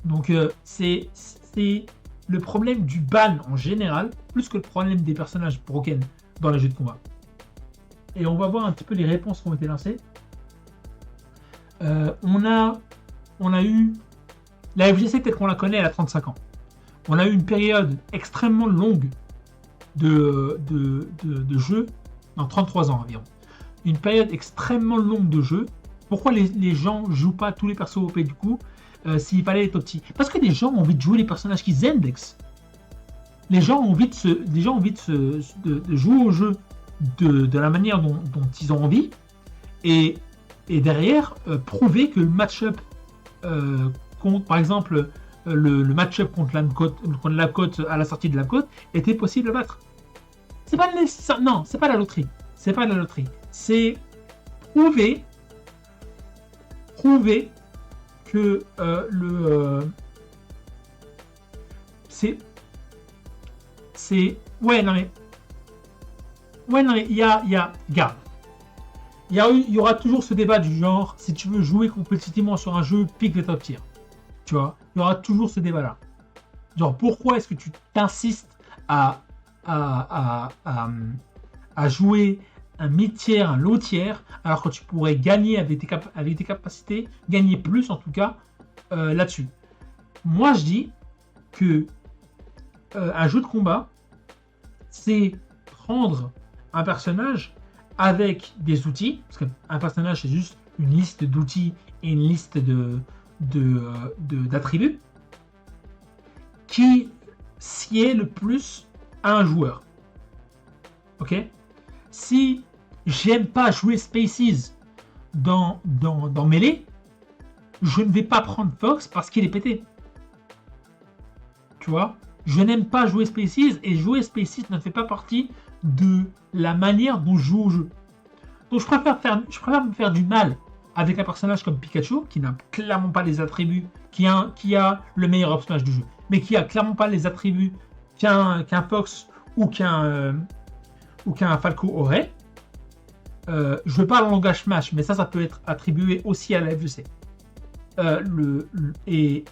Donc c'est le problème du ban en général, plus que le problème des personnages broken dans les jeux de combat. Et on va voir un petit peu les réponses qui ont été lancées. On a eu... La FGC, peut-être qu'on la connaît, elle a 35 ans. On a eu une période extrêmement longue de jeu, non, 33 ans environ. Une période extrêmement longue de jeu. Pourquoi les gens jouent pas tous les persos OP du coup s'il fallait être petit? Parce que les gens ont envie de jouer les personnages qu'ils index. Les gens ont envie de jouer au jeu de la manière dont ils ont envie et derrière prouver que le match-up contre, par exemple, le match-up contre la côte à la sortie de la côte était possible à battre. C'est pas la loterie. C'est pas la loterie. C'est prouver que garde. Il y aura toujours ce débat du genre, si tu veux jouer compétitivement sur un jeu, pique les top tiers. Tu vois, il y aura toujours ce débat-là. Genre, pourquoi est-ce que tu t'insistes à, à, à, à, à jouer un mid-tier, un low-tier, alors que tu pourrais gagner avec tes capacités, gagner plus en tout cas là-dessus. Moi, je dis que un jeu de combat, c'est prendre un personnage avec des outils, parce qu'un personnage, c'est juste une liste d'outils et une liste d'attributs, qui sied le plus à un joueur. Ok? Si j'aime pas jouer Spaces dans Melee, je ne vais pas prendre Fox parce qu'il est pété. Tu vois? Je n'aime pas jouer Spaces et jouer Spaces ne fait pas partie de la manière dont je joue au jeu. Donc je préfère me faire du mal avec un personnage comme Pikachu qui n'a clairement pas les attributs, qui a le meilleur up smash du jeu, mais qui a clairement pas les attributs qu'un Fox ou qu'un Falco aurait. Je veux pas le langage Smash, mais ça peut être attribué aussi à la FGC. Et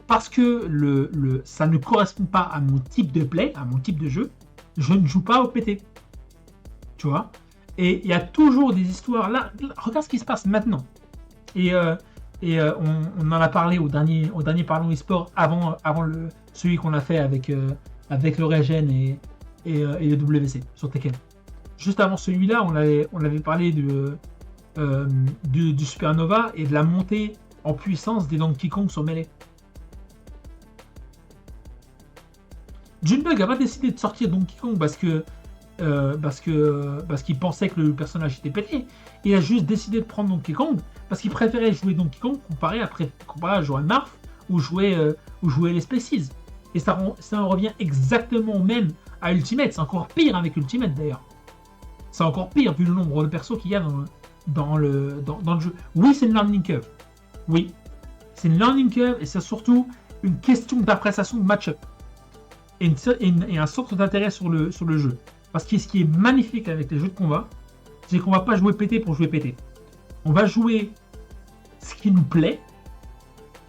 parce que ça ne correspond pas à mon type de play, à mon type de jeu, je ne joue pas au PT. Tu vois? Et il y a toujours des histoires. Là, regarde ce qui se passe maintenant. Et on en a parlé au dernier Parlons eSport avant celui qu'on a fait avec le Regen et le WC sur Tekken. Juste avant celui-là, on avait parlé du Supernova et de la montée en puissance des Donkey Kong sur Melee. Junebug n'a pas décidé de sortir Donkey Kong parce qu'il pensait que le personnage était pété. Il a juste décidé de prendre Donkey Kong parce qu'il préférait jouer Donkey Kong comparé à jouer Marth ou jouer les Species. Et ça en revient exactement au même à Ultimate. C'est encore pire avec Ultimate d'ailleurs. C'est encore pire vu le nombre de persos qu'il y a dans le jeu. Oui, c'est une learning curve. Oui, c'est une learning curve et c'est surtout une question d'appréciation de match-up. Et un centre d'intérêt sur le jeu. Parce que ce qui est magnifique avec les jeux de combat, c'est qu'on va pas jouer pété pour jouer pété. On va jouer ce qui nous plaît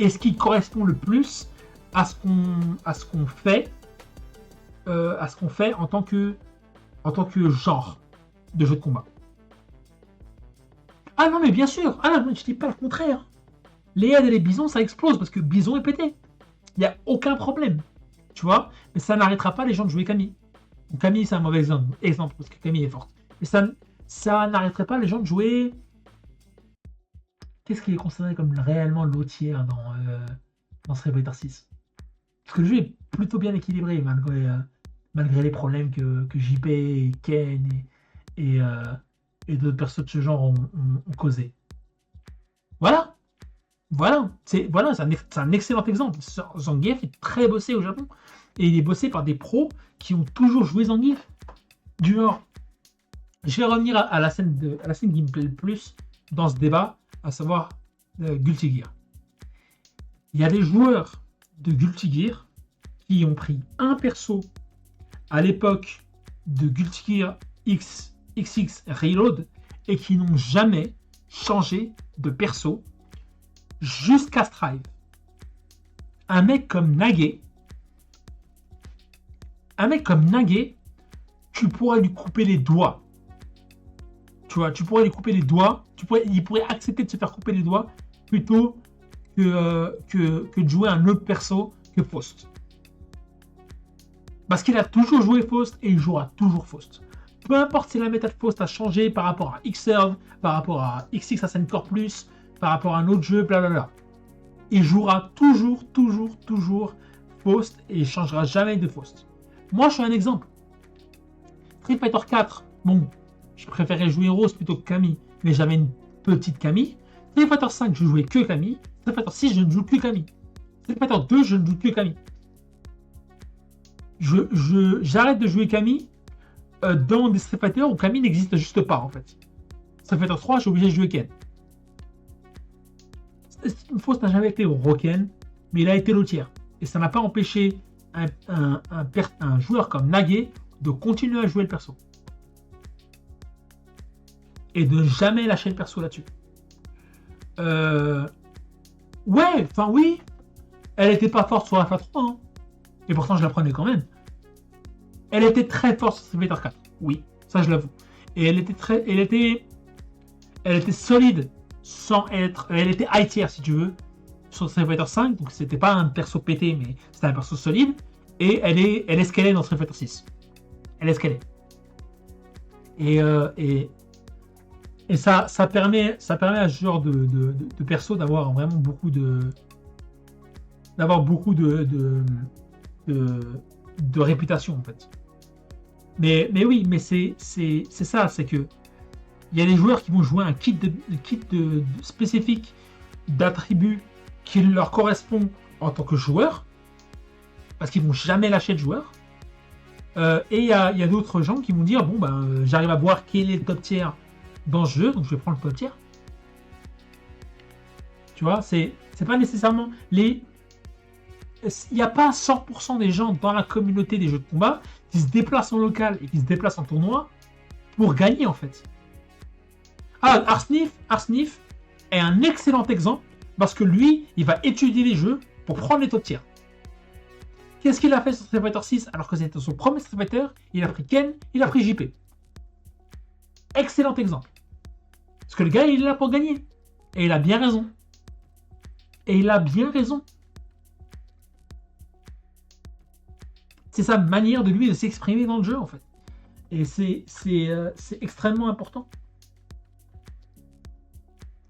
et ce qui correspond le plus à ce qu'on fait en tant que genre de jeu de combat. Ah non mais bien sûr, je dis pas le contraire. Les aides et les bisons ça explose parce que bison est pété. Il n'y a aucun problème. Tu vois, mais ça n'arrêtera pas les gens de jouer Camille. Camille, c'est un mauvais exemple parce que Camille est forte. Mais ça n'arrêterait pas les gens de jouer. Qu'est-ce qui est considéré comme réellement l'eau-tiers dans Street Fighter 6? Parce que le jeu est plutôt bien équilibré malgré les problèmes que JP, et Ken et d'autres personnes de ce genre ont causé. Voilà. C'est un excellent exemple. Zangief est très bossé au Japon. Et il est bossé par des pros qui ont toujours joué Zangief. Du genre, je vais revenir à la scène qui me plaît le plus dans ce débat, à savoir Guilty Gear. Il y a des joueurs de Guilty Gear qui ont pris un perso à l'époque de Guilty Gear XX Reload et qui n'ont jamais changé de perso jusqu'à Strive. Un mec comme Nage, tu pourrais lui couper les doigts. Tu vois, tu pourrais lui couper les doigts. Il pourrait accepter de se faire couper les doigts plutôt que de jouer un autre perso que Faust. Parce qu'il a toujours joué Faust et il jouera toujours Faust. Peu importe si la méta de Faust a changé par rapport à X-Serve, par rapport à XX Ascent Core Plus, par rapport à un autre jeu, blablabla. Il jouera toujours Faust et il changera jamais de Faust. Moi, je suis un exemple. Street Fighter 4, bon, je préférais jouer Rose plutôt que Camille, mais j'avais une petite Camille. Street Fighter 5, je jouais que Camille. Street Fighter 6, je ne joue que Camille. Street Fighter 2, je ne joue que Camille. J'arrête de jouer Camille dans des Street Fighter où Camille n'existe juste pas en fait. Street Fighter 3, je suis obligé de jouer Ken. Faust n'a jamais été Roken, mais il a été lotière. Et ça n'a pas empêché un joueur comme Nage de continuer à jouer le perso. Et de jamais lâcher le perso là-dessus. Ouais, enfin oui, elle était pas forte sur FA3, hein. Et pourtant je la prenais quand même. Elle était très forte sur Street Fighter 4, oui, ça je l'avoue. Et elle était solide sans être, elle était high tier si tu veux, sur Street Fighter 5, donc c'était pas un perso pété, mais c'était un perso solide. Et elle est ce qu'elle est dans Street Fighter 6. Elle est ce qu'elle est. Et ça permet à ce genre de perso d'avoir vraiment beaucoup de réputation en fait. Mais oui, mais c'est ça, c'est que il y a des joueurs qui vont jouer un kit spécifique d'attributs qui leur correspond en tant que joueur, parce qu'ils vont jamais lâcher de joueur. Et il y a d'autres gens qui vont dire bon ben j'arrive à voir quel est le top tier dans ce jeu, donc je vais prendre le top tier. Tu vois, c'est pas nécessairement il n'y a pas 100% des gens dans la communauté des jeux de combat qui se déplacent en local et qui se déplacent en tournoi pour gagner en fait. Ah, Arsnif est un excellent exemple parce que lui, il va étudier les jeux pour prendre les top tiers. Qu'est-ce qu'il a fait sur Street Fighter 6 alors que c'était son premier Street Fighter? Il a pris Ken, il a pris JP. Excellent exemple. Parce que le gars, il est là pour gagner. Et il a bien raison. C'est sa manière de lui de s'exprimer dans le jeu en fait. Et c'est extrêmement important.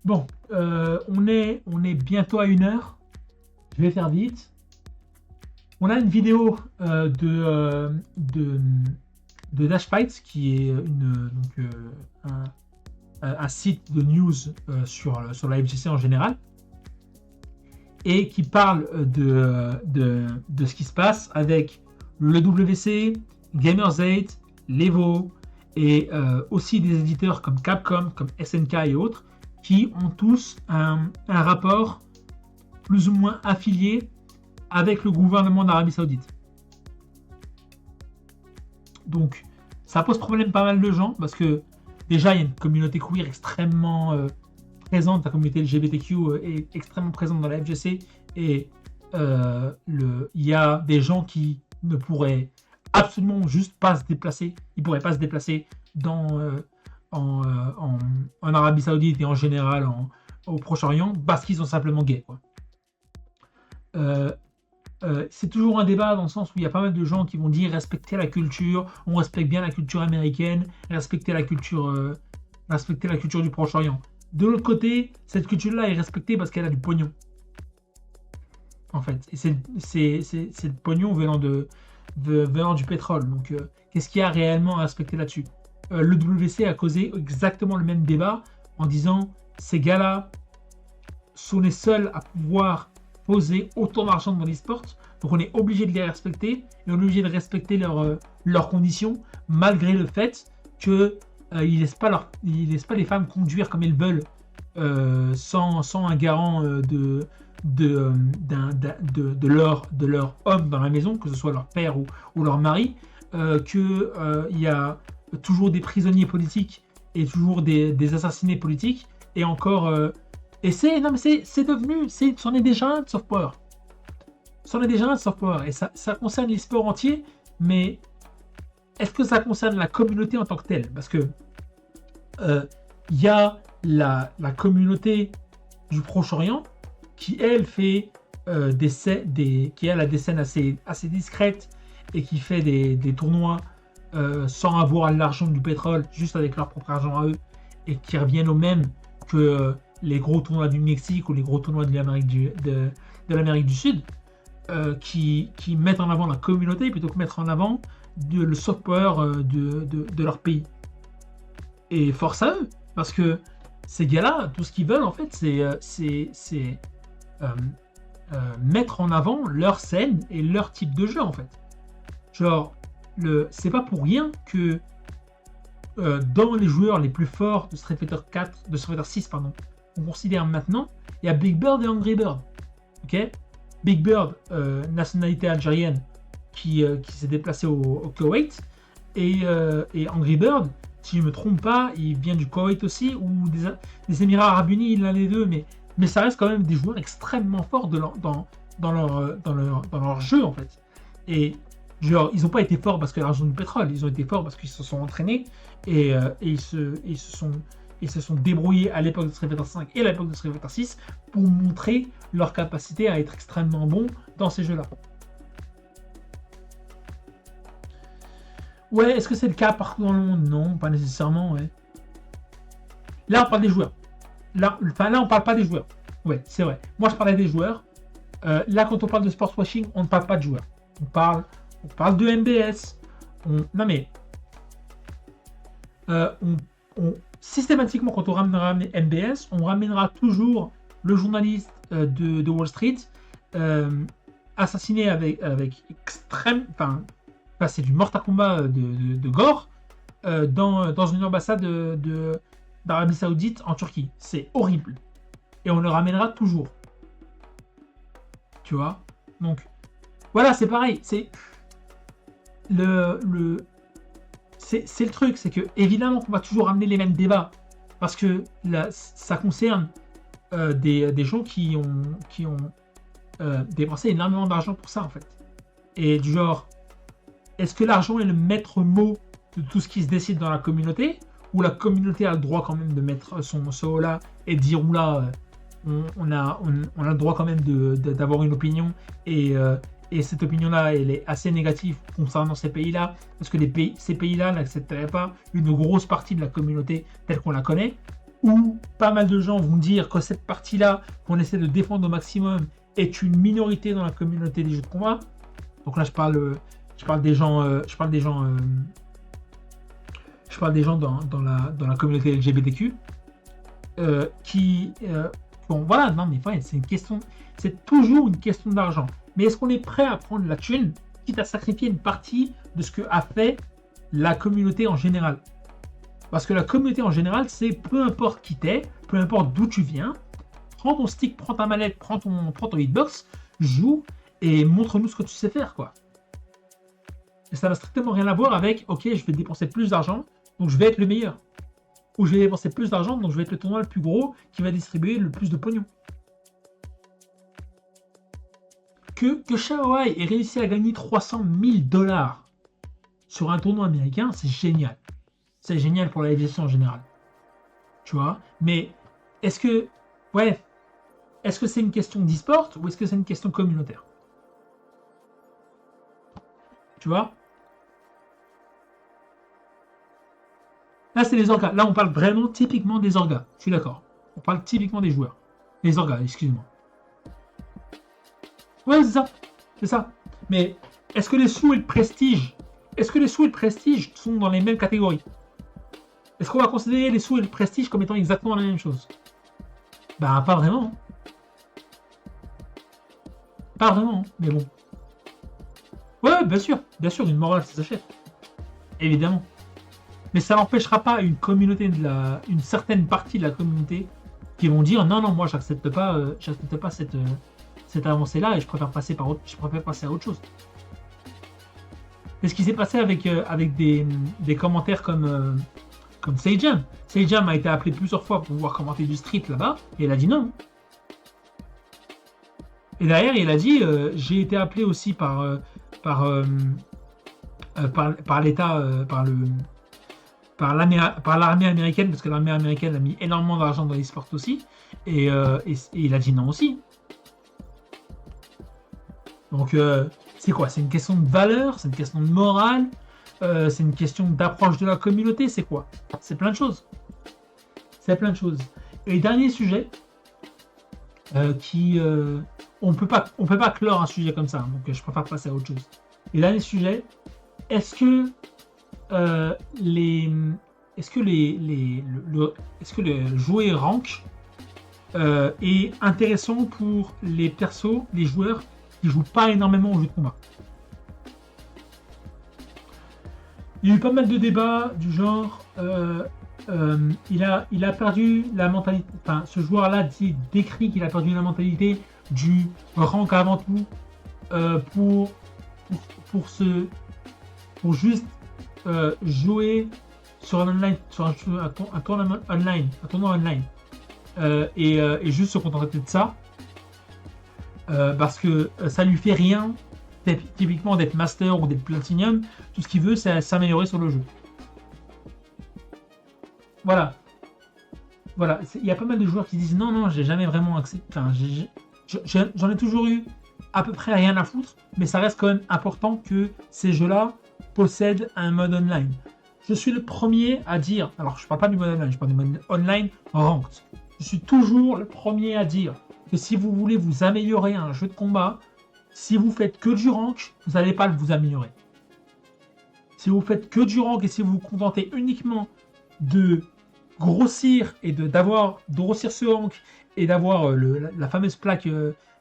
Bon, on est bientôt à 1 heure. Je vais faire vite. On a une vidéo de Dash Fight qui est un site de news sur la FGC en général et qui parle de ce qui se passe avec le WC, Gamersgate, l'Evo et aussi des éditeurs comme Capcom, comme SNK et autres qui ont tous un rapport plus ou moins affilié avec le gouvernement d'Arabie Saoudite. Donc ça pose problème pas mal de gens parce que déjà il y a une communauté queer extrêmement présente, la communauté LGBTQ est extrêmement présente dans la FGC et il y a des gens qui ne pourraient absolument juste pas se déplacer, ils pourraient pas se déplacer en Arabie Saoudite et en général au Proche-Orient parce qu'ils sont simplement gays quoi. C'est toujours un débat dans le sens où il y a pas mal de gens qui vont dire respecter la culture, on respecte bien la culture américaine, respecter la culture du Proche-Orient. De l'autre côté, cette culture-là est respectée parce qu'elle a du pognon. En fait, et c'est le pognon venant du pétrole. Donc, qu'est-ce qu'il y a réellement à respecter là-dessus? Le WC a causé exactement le même débat en disant ces gars-là sont les seuls à pouvoir poser autant d'argent dans l'e-sport, donc on est obligé de les respecter et on est obligé de respecter leurs conditions malgré le fait que ils laissent pas les femmes conduire comme elles veulent sans un garant de leur homme dans la maison, que ce soit leur père ou leur mari, il y a toujours des prisonniers politiques et toujours des assassinés politiques et encore et c'est devenu, c'en est déjà un de soft power. Et ça concerne l'e-sport entier, mais est-ce que ça concerne la communauté en tant que telle? Parce que il y a la communauté du Proche-Orient qui elle fait qui a des scènes assez discrètes et qui fait des tournois sans avoir l'argent du pétrole, juste avec leur propre argent à eux, et qui reviennent au même que les gros tournois du Mexique ou les gros tournois de l'Amérique du Sud, qui mettent en avant la communauté plutôt que mettre en avant le soft power de leur pays. Et force à eux, parce que ces gars-là, tout ce qu'ils veulent en fait, c'est mettre en avant leur scène et leur type de jeu en fait. Genre, c'est pas pour rien que dans les joueurs les plus forts de Street Fighter 6, on considère maintenant, il y a Big Bird et Angry Bird. Ok, Big Bird, nationalité algérienne, qui s'est déplacé au Koweït, et Angry Bird, si je ne me trompe pas, il vient du Koweït aussi, ou des Émirats Arabes Unis, l'un des deux, mais mais ça reste quand même des joueurs extrêmement forts dans leur jeu, en fait. Et genre, ils n'ont pas été forts parce que l'argent du pétrole, ils ont été forts parce qu'ils se sont entraînés et ils se sont débrouillés à l'époque de Street Fighter 5 et à l'époque de Street Fighter 6 pour montrer leur capacité à être extrêmement bons dans ces jeux-là. Ouais, est-ce que c'est le cas partout dans le monde? Non, pas nécessairement, ouais. Là, on parle des joueurs. Là, on parle pas des joueurs. Ouais, c'est vrai. Moi, je parlais des joueurs. Là, quand on parle de sports washing, on ne parle pas de joueurs. On parle de MBS. Non, mais systématiquement, quand on ramènera MBS, on ramènera toujours le journaliste de Wall Street assassiné avec extrême. Enfin, c'est du Mortal Kombat de gore dans une ambassade d'Arabie Saoudite en Turquie. C'est horrible. Et on le ramènera toujours. Tu vois? Donc, voilà, c'est pareil. C'est le truc, c'est que évidemment qu'on va toujours ramener les mêmes débats. Parce que là, ça concerne des gens qui ont dépensé énormément d'argent pour ça, en fait. Et du genre, est-ce que l'argent est le maître mot de tout ce qui se décide dans la communauté, ou la communauté a le droit quand même de mettre son haut là et de dire oula, on a le droit quand même d'avoir une opinion et cette opinion-là, elle est assez négative concernant ces pays-là, parce que ces pays-là n'accepteraient pas une grosse partie de la communauté telle qu'on la connaît, ou pas mal de gens vont dire que cette partie-là qu'on essaie de défendre au maximum est une minorité dans la communauté des jeux de combat. Donc là, je parle des gens dans la communauté LGBTQ bon voilà, non mais ouais, c'est toujours une question d'argent. Mais est-ce qu'on est prêt à prendre la thune, quitte à sacrifier une partie de ce que a fait la communauté en général? Parce que la communauté en général, c'est peu importe qui t'es, peu importe d'où tu viens, prends ton stick, prends ta manette, prends ton hitbox, joue et montre-nous ce que tu sais faire, quoi. Et ça n'a strictement rien à voir avec, ok, je vais dépenser plus d'argent, donc je vais être le meilleur. Ou je vais dépenser plus d'argent, donc je vais être le tournoi le plus gros qui va distribuer le plus de pognon. Que Xiaoai ait réussi à gagner 300 000 $ sur un tournoi américain, c'est génial. C'est génial pour la gestion en général. Tu vois? Mais est-ce que c'est une question d'e-sport ou est-ce que c'est une question communautaire? Tu vois? Là, c'est les orgas. Là, on parle vraiment typiquement des orgas. Je suis d'accord. On parle typiquement des joueurs. Les orgas, excuse-moi. Ouais, c'est ça. C'est ça. Mais est-ce que les sous et le prestige sont dans les mêmes catégories? Est-ce qu'on va considérer les sous et le prestige comme étant exactement la même chose? Bah, pas vraiment. Pas vraiment, mais bon. Ouais, bien sûr, une morale, ça s'achète. Évidemment. Mais ça n'empêchera pas une communauté, une certaine partie de la communauté qui vont dire non, moi j'accepte pas cette avancée-là et je préfère passer à autre chose. C'est ce qui s'est passé avec des commentaires comme Sejam. Sejam a été appelé plusieurs fois pour pouvoir commenter du street là-bas et elle a dit non. Et derrière, il a dit j'ai été appelé aussi par l'État, par l'armée américaine, parce que l'armée américaine a mis énormément d'argent dans l'e-sport aussi, et il a dit non aussi. Donc c'est quoi? C'est une question de valeur, c'est une question de morale, c'est une question d'approche de la communauté, c'est quoi? C'est plein de choses. Et dernier sujet, on peut pas clore un sujet comme ça, donc je préfère passer à autre chose. Et dernier sujet, est-ce que le jouer rank est intéressant pour les persos, les joueurs qui jouent pas énormément au jeu de combat? Il y a eu pas mal de débats du genre il a perdu la mentalité, enfin ce joueur-là décrit qu'il a perdu la mentalité du rank avant tout pour juste jouer sur un online, sur un tournoi online. et juste se contenter de ça. Parce que ça lui fait rien, typiquement d'être master ou d'être platinum. Tout ce qu'il veut, c'est s'améliorer sur le jeu. Voilà. Voilà. Il y a pas mal de joueurs qui disent non, j'ai jamais vraiment accepté. Enfin, j'en ai toujours eu à peu près rien à foutre, mais ça reste quand même important que ces jeux-là possèdent un mode online. Je suis le premier à dire, alors je parle pas du mode online, je parle du mode online ranked. Je suis toujours le premier à dire que si vous voulez vous améliorer à un jeu de combat, si vous faites que du rank, vous n'allez pas vous améliorer. Si vous faites que du rank et si vous vous contentez uniquement de grossir et de grossir ce rank et d'avoir la fameuse plaque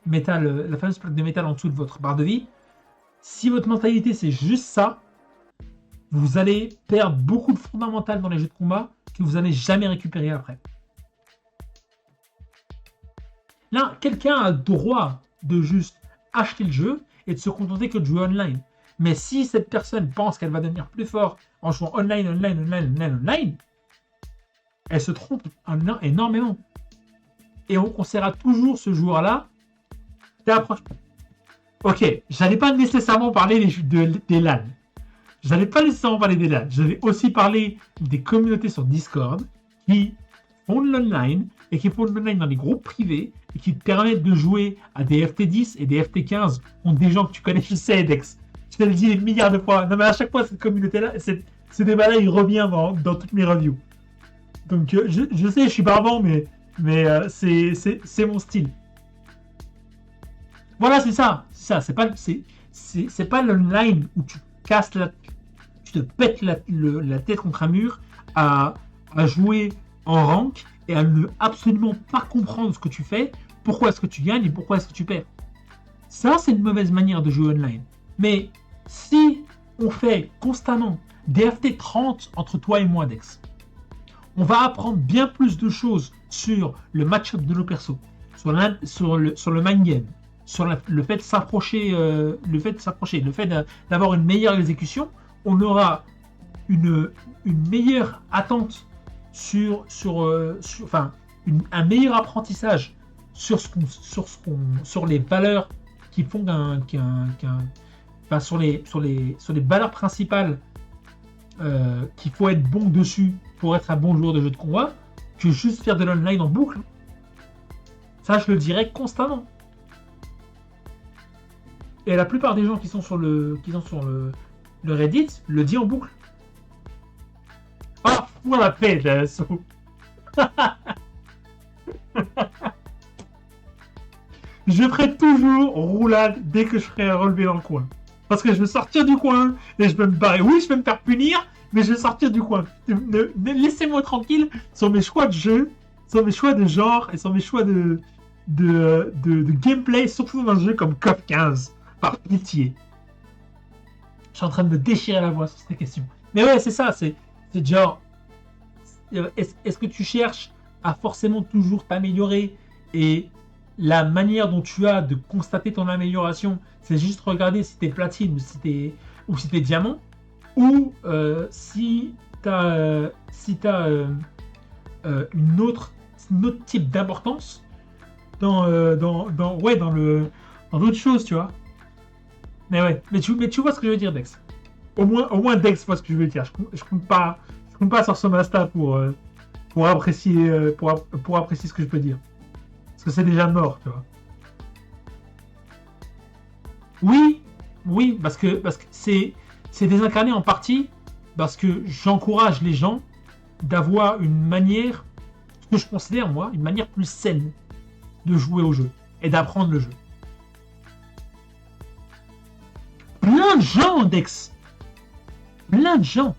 métal, la fameuse plaque de métal en dessous de votre barre de vie, si votre mentalité c'est juste ça, vous allez perdre beaucoup de fondamentales dans les jeux de combat que vous n'allez jamais récupérer après. Là, quelqu'un a le droit de juste acheter le jeu et de se contenter que de jouer online. Mais si cette personne pense qu'elle va devenir plus fort en jouant online, elle se trompe énormément. Et on conseillera toujours ce joueur-là d'approche. Ok, j'allais pas nécessairement parler des LAN. J'allais aussi parler des communautés sur Discord qui font de l'online et qui font de l'online dans des groupes privés et qui te permettent de jouer à des FT10 et des FT15 contre des gens que tu connais. Je sais, Dex, je te le dis des milliards de fois. Non, mais à chaque fois, cette communauté-là, ce débat-là, il revient dans toutes mes reviews. Donc, je sais, je suis barbant, mais c'est mon style. Voilà, c'est ça. C'est pas l'online où tu casses tu te pètes la tête contre un mur à jouer en rank et à ne absolument pas comprendre ce que tu fais, pourquoi est-ce que tu gagnes et pourquoi est-ce que tu perds. Ça, c'est une mauvaise manière de jouer online. Mais si on fait constamment des FT 30 entre toi et moi, Dex, on va apprendre bien plus de choses sur le match-up de nos persos, sur le mind game, sur le fait de s'approcher, le fait d'avoir une meilleure exécution. On aura une meilleure attente sur un meilleur apprentissage sur les valeurs qui font sur les valeurs principales qu'il faut être bon dessus pour être un bon joueur de jeu de combat, que juste faire de l'online en boucle. Ça, je le dirais constamment. Et la plupart des gens qui sont sur le Reddit le dit en boucle. Ah, pour la paix, je ferai toujours roulade dès que je serai relevé dans le coin. Parce que je vais sortir du coin et je vais me barrer. Oui, je vais me faire punir, mais je vais sortir du coin. Laissez-moi tranquille sur mes choix de jeu, sur mes choix de genre et sur mes choix de gameplay, surtout dans un jeu comme CoF 15. Par pitié. Je suis en train de me déchirer la voix sur cette question. Mais ouais, c'est ça. C'est genre... Est-ce que tu cherches à forcément toujours t'améliorer et la manière dont tu as de constater ton amélioration, c'est juste regarder si t'es platine ou si t'es diamant, ou si t'as une autre type d'importance dans d'autres choses, tu vois. Mais ouais, mais tu vois ce que je veux dire, Dex. Au moins Dex voit ce que je veux dire. Je compte pas sur ce Masta pour apprécier ce que je peux dire. Parce que c'est déjà mort, tu vois. Oui, parce que c'est désincarné en partie parce que j'encourage les gens d'avoir une manière, ce que je considère moi, une manière plus saine de jouer au jeu et d'apprendre le jeu. Plein de gens, Dex. Plein de gens,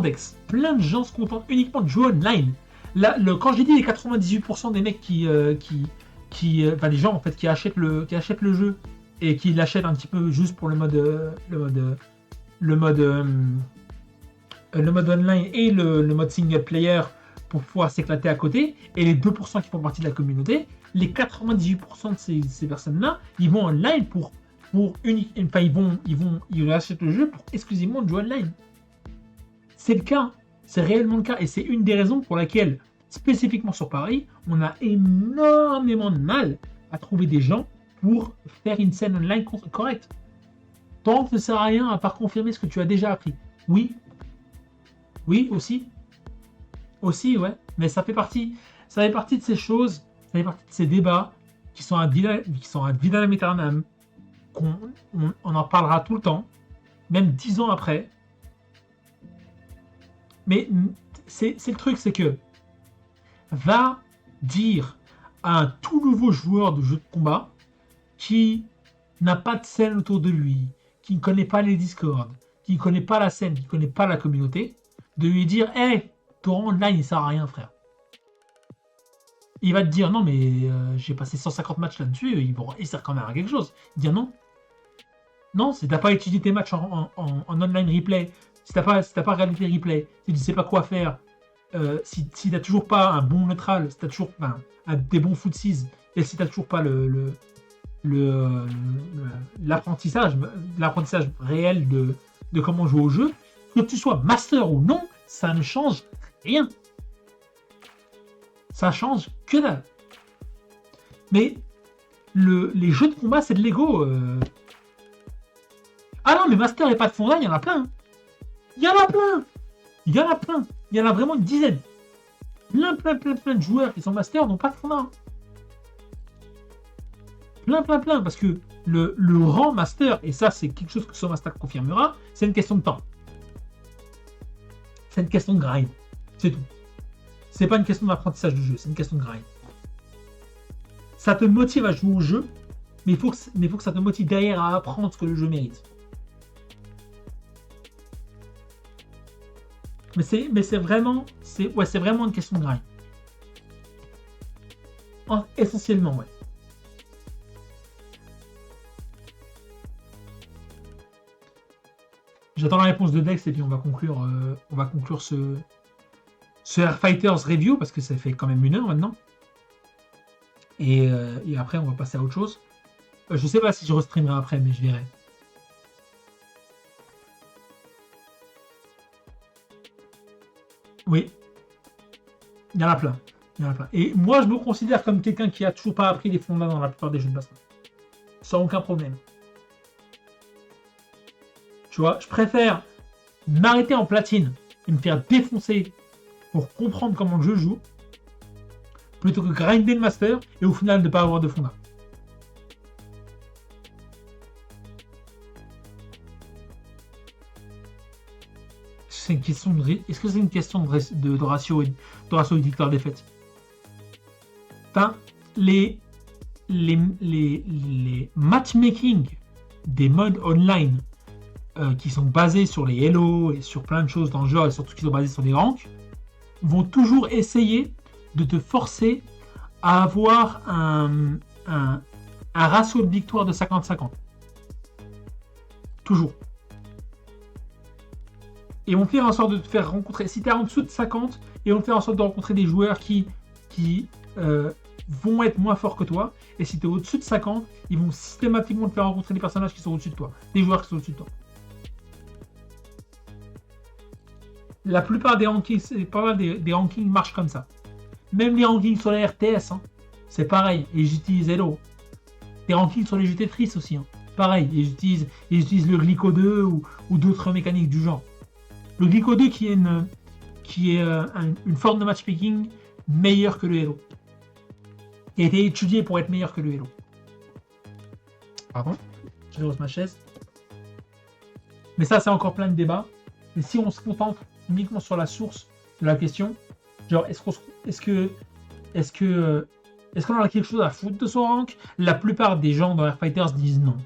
Dex. Plein de gens se contentent uniquement de jouer online. Là, quand j'ai dit les 98% des mecs les gens en fait qui achètent le jeu et qui l'achètent un petit peu juste pour le mode online et le mode single player pour pouvoir s'éclater à côté, et les 2% qui font partie de la communauté, les 98% de ces personnes-là, ils vont online ils achètent le jeu pour exclusivement jouer online. C'est le cas, c'est réellement le cas, et c'est une des raisons pour laquelle spécifiquement sur Paris, on a énormément de mal à trouver des gens pour faire une scène online correcte. Tant ne sert à rien à part confirmer ce que tu as déjà appris. Oui, oui, aussi. Aussi, ouais. Mais ça fait partie de ces choses, ça fait partie de ces débats qui sont ad vitam aeternam, on en parlera tout le temps, même 10 ans après. Mais c'est le truc, c'est que va dire à un tout nouveau joueur de jeu de combat qui n'a pas de scène autour de lui, qui ne connaît pas les Discord, qui ne connaît pas la scène, qui ne connaît pas la communauté, de lui dire hey, ton online il sert à rien, frère. Il va te dire non, mais j'ai passé 150 matchs là-dessus, il sert quand même à quelque chose. Il dit non. Non, si t'as pas étudié tes matchs en online replay, si t'as pas regardé tes replays, si tu sais pas quoi faire, si t'as toujours pas un bon neutral, si t'as toujours des bons footsies, et si t'as toujours pas l'apprentissage réel de comment jouer au jeu, que tu sois master ou non, ça ne change rien. Ça change que dalle. Mais les jeux de combat, c'est de l'ego. Ah non, mais master et pas de fonda, il y en a plein. Il y en a plein. Il y en a plein. Il y en a vraiment une dizaine. Plein de joueurs qui sont master n'ont pas de fonda. Plein. Parce que le rang master, et ça, c'est quelque chose que Somastack confirmera, c'est une question de temps. C'est une question de grind. C'est tout. C'est pas une question d'apprentissage du jeu, c'est une question de grind. Ça te motive à jouer au jeu, mais il faut que ça te motive derrière à apprendre ce que le jeu mérite. Mais c'est vraiment une question de grind. Essentiellement, ouais. J'attends la réponse de Dex et puis on va conclure ce Air Fighters Review parce que ça fait quand même 1 heure maintenant. Et après, on va passer à autre chose. Je sais pas si je restreamerai après, mais je verrai. Oui. Il y en a plein. Et moi, je me considère comme quelqu'un qui a toujours pas appris les fondamentaux dans la plupart des jeux de baston. Sans aucun problème. Tu vois, je préfère m'arrêter en platine et me faire défoncer pour comprendre comment le jeu joue, plutôt que grinder le master et au final ne pas avoir de fonda. Est-ce que c'est une question de ratio victoire-défaite? Les matchmaking des modes online qui sont basés sur les Hello et sur plein de choses dans le jeu et surtout qui sont basés sur les ranks vont toujours essayer de te forcer à avoir un ratio de victoire de 50-50. Toujours. Et vont faire en sorte de te faire rencontrer, si tu es en dessous de 50, ils vont faire en sorte de rencontrer des joueurs qui vont être moins forts que toi. Et si tu es au-dessus de 50, ils vont systématiquement te faire rencontrer des personnages qui sont au-dessus de toi, des joueurs qui sont au-dessus de toi. La plupart des rankings marchent comme ça. Même les rankings sur la RTS, hein, c'est pareil. Et j'utilise Hello. Des rankings sur les jeux Tetris aussi, hein, pareil. Et j'utilise le Glyco 2 ou d'autres mécaniques du genre. Le Glyco 2 qui est une forme de matchmaking meilleure que le Hello. Qui a été étudié pour être meilleur que le Hello. Pardon, je lance ma chaise. Mais ça, c'est encore plein de débats. Et si on se contente uniquement sur la source de la question, genre est-ce qu'on a quelque chose à foutre de son rank? La plupart des gens dans Air Fighters disent non.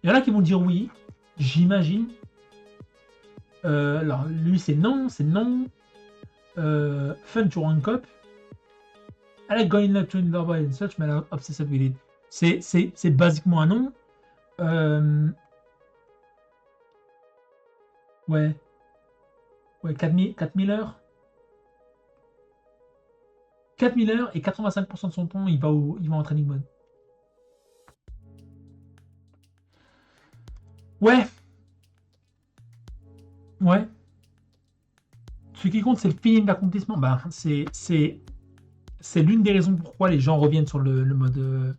Il y en a qui vont dire oui, j'imagine. Alors lui c'est non. Fun to rank up. I like going up to leaderboard and such, but I'm obsessed with it. C'est basiquement un non. Ouais, 4000 heures. 4000 heures et 85% de son temps, il va en training mode. Ouais. Ce qui compte, c'est le feeling d'accomplissement. Bah, c'est l'une des raisons pourquoi les gens reviennent sur le mode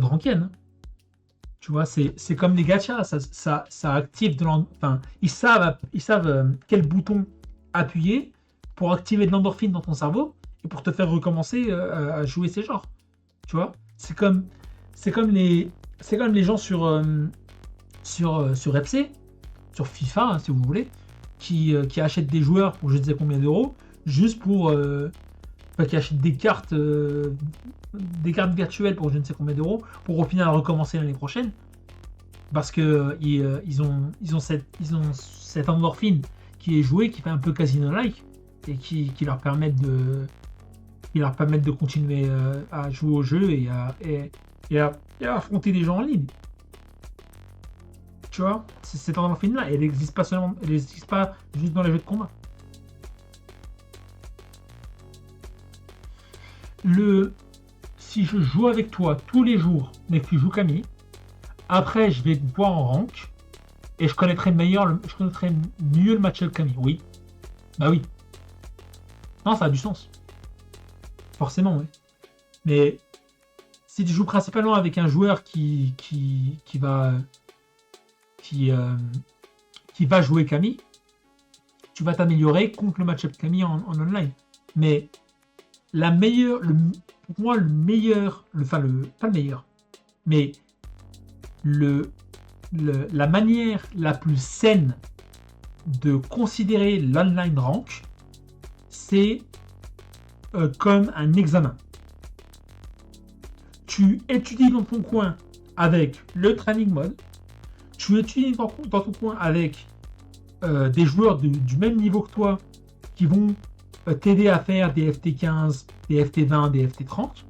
ranked, hein. Tu vois, c'est comme les gachas, ça active enfin, ils savent quel bouton appuyer pour activer de l'endorphine dans ton cerveau et pour te faire recommencer à jouer ces genres. Tu vois, c'est comme les gens sur FC, sur FIFA, hein, si vous voulez, qui achètent des joueurs pour je ne sais combien d'euros, juste pour enfin, qui achètent des cartes virtuelles pour je ne sais combien d'euros, pour au final recommencer l'année prochaine, parce que ils ont cette endorphine qui est jouée, qui fait un peu casino-like, et qui leur permettent de continuer à jouer au jeu et à affronter des gens en ligne. Tu vois, c'est cette endorphine-là, elle n'existe pas seulement, elle n'existe pas juste dans les jeux de combat. Si je joue avec toi tous les jours, mais que tu joues Camille, après je vais te voir en rank et je connaîtrai mieux le match-up Camille. Oui, bah oui. Non, ça a du sens. Forcément, oui. Mais si tu joues principalement avec un joueur qui va jouer Camille, tu vas t'améliorer contre le match-up Camille en online. Mais pour moi, le meilleur, pas le meilleur, mais la manière la plus saine de considérer l'online rank, c'est comme un examen. Tu étudies dans ton coin avec le training mode, tu étudies dans ton coin avec des joueurs du même niveau que toi qui vont t'aider à faire des FT15, des FT20, des FT30.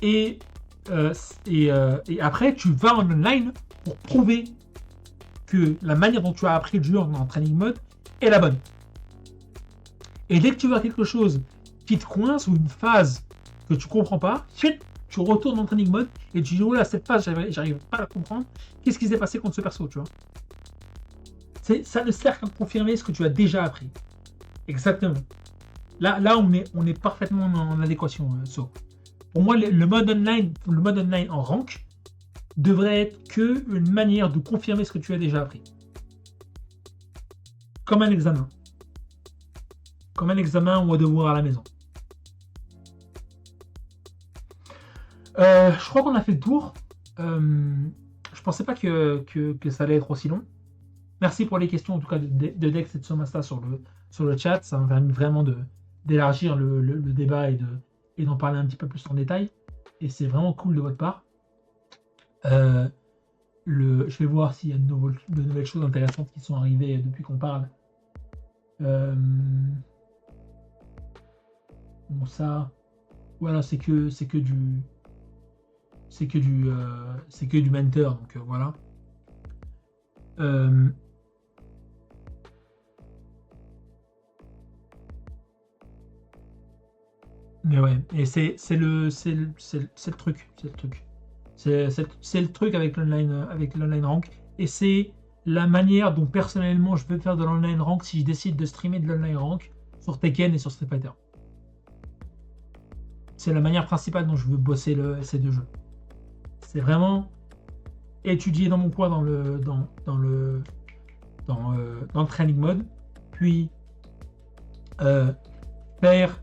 Et après, tu vas en online pour prouver que la manière dont tu as appris le jeu en training mode est la bonne. Et dès que tu vois quelque chose qui te coince ou une phase que tu comprends pas, tu retournes en training mode et tu dis oh là, cette phase, j'arrive pas à la comprendre. Qu'est-ce qui s'est passé contre ce perso, tu vois? Ça ne sert qu'à confirmer ce que tu as déjà appris. Exactement. Là on est parfaitement en adéquation, So. Pour moi, le mode online en rank devrait être que une manière de confirmer ce que tu as déjà appris. Comme un examen. Comme un examen ou un devoir à la maison. Je crois qu'on a fait le tour. Je pensais pas que ça allait être aussi long. Merci pour les questions, en tout cas, de Dex et de Somasta sur le chat. Ça m'a permis vraiment d'élargir le débat et d'en parler un petit peu plus en détail. Et c'est vraiment cool de votre part. Je vais voir s'il y a de nouvelles choses intéressantes qui sont arrivées depuis qu'on parle. Bon, ça, voilà, c'est que du mentor, donc voilà. Mais ouais, et c'est le truc, c'est le truc avec l'online rank, et c'est la manière dont personnellement je veux faire de l'online rank si je décide de streamer de l'online rank sur Tekken et sur Street Fighter. C'est la manière principale dont je veux bosser ces deux jeux. C'est vraiment étudier dans mon coin dans le training mode, puis me faire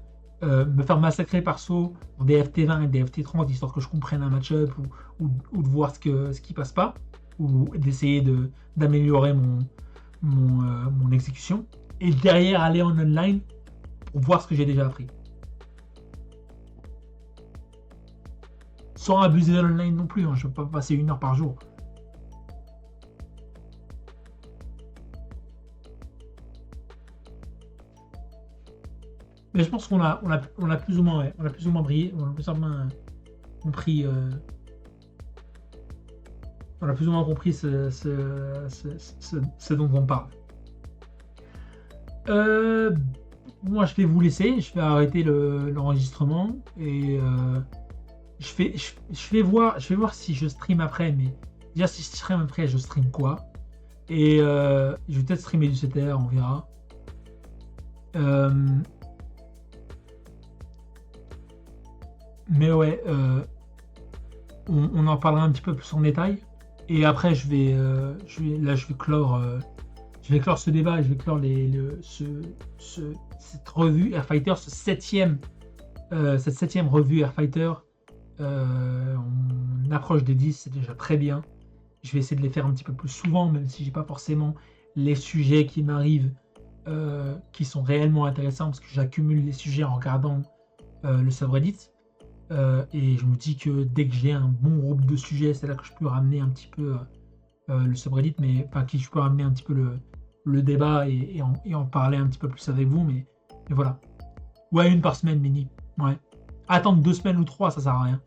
massacrer par saut dans des FT20 et des FT30 histoire que je comprenne un match-up ou de voir ce qui passe pas, ou d'essayer d'améliorer mon exécution, et derrière aller en online pour voir ce que j'ai déjà appris. Sans abuser de l'online non plus, hein. Je ne peux pas passer 1 heure par jour. Mais je pense qu'on a plus ou moins, ouais, on a plus ou moins brillé, on a plus ou moins compris, ce dont on parle. Moi, je vais vous laisser, je vais arrêter l'enregistrement et je vais voir si je stream après, mais déjà si je stream après, je stream quoi? Et je vais peut-être streamer du CTR, on verra. Mais ouais, on en parlera un petit peu plus en détail. Et après, je vais clore ce débat, et je vais clore cette revue Airfighter, cette septième revue Airfighter. On approche des 10, c'est déjà très bien. Je vais essayer de les faire un petit peu plus souvent, même si j'ai pas forcément les sujets qui m'arrivent qui sont réellement intéressants, parce que j'accumule les sujets en regardant le subreddit. Et je me dis que dès que j'ai un bon groupe de sujets, c'est là que je peux ramener un petit peu le subreddit, mais enfin, je peux ramener un petit peu le débat et en parler un petit peu plus avec vous. Mais voilà. Ouais, une par semaine, mini. Ouais. Attendre 2 semaines ou 3, ça sert à rien.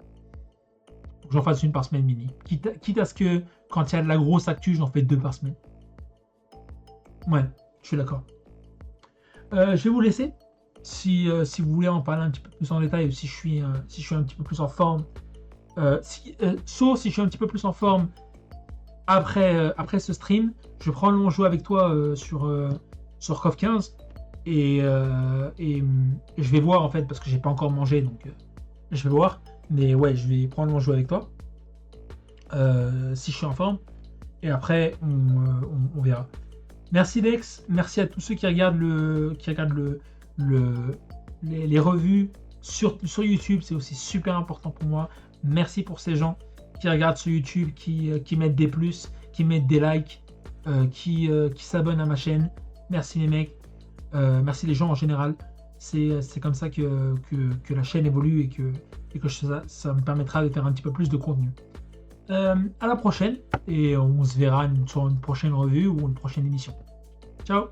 Faut que j'en fasse une par semaine, mini. Quitte à ce que quand il y a de la grosse actu, j'en fais 2 par semaine. Ouais, je suis d'accord. Je vais vous laisser. Si vous voulez en parler un petit peu plus en détail, ou si je suis un petit peu plus en forme, sauf si je suis un petit peu plus en forme après ce stream, je vais probablement jouer avec toi sur KOF 15 et je vais voir en fait parce que j'ai pas encore mangé, donc je vais voir. Mais ouais, je vais probablement jouer avec toi si je suis en forme, et après on verra. Merci Dex, merci à tous ceux qui regardent les revues sur YouTube, c'est aussi super important pour moi. Merci pour ces gens qui regardent sur YouTube, qui mettent des plus, qui mettent des likes, qui s'abonnent à ma chaîne. Merci les mecs, merci les gens en général. C'est comme ça que la chaîne évolue et que ça me permettra de faire un petit peu plus de contenu. À la prochaine, et on se verra sur une prochaine revue ou une prochaine émission. Ciao!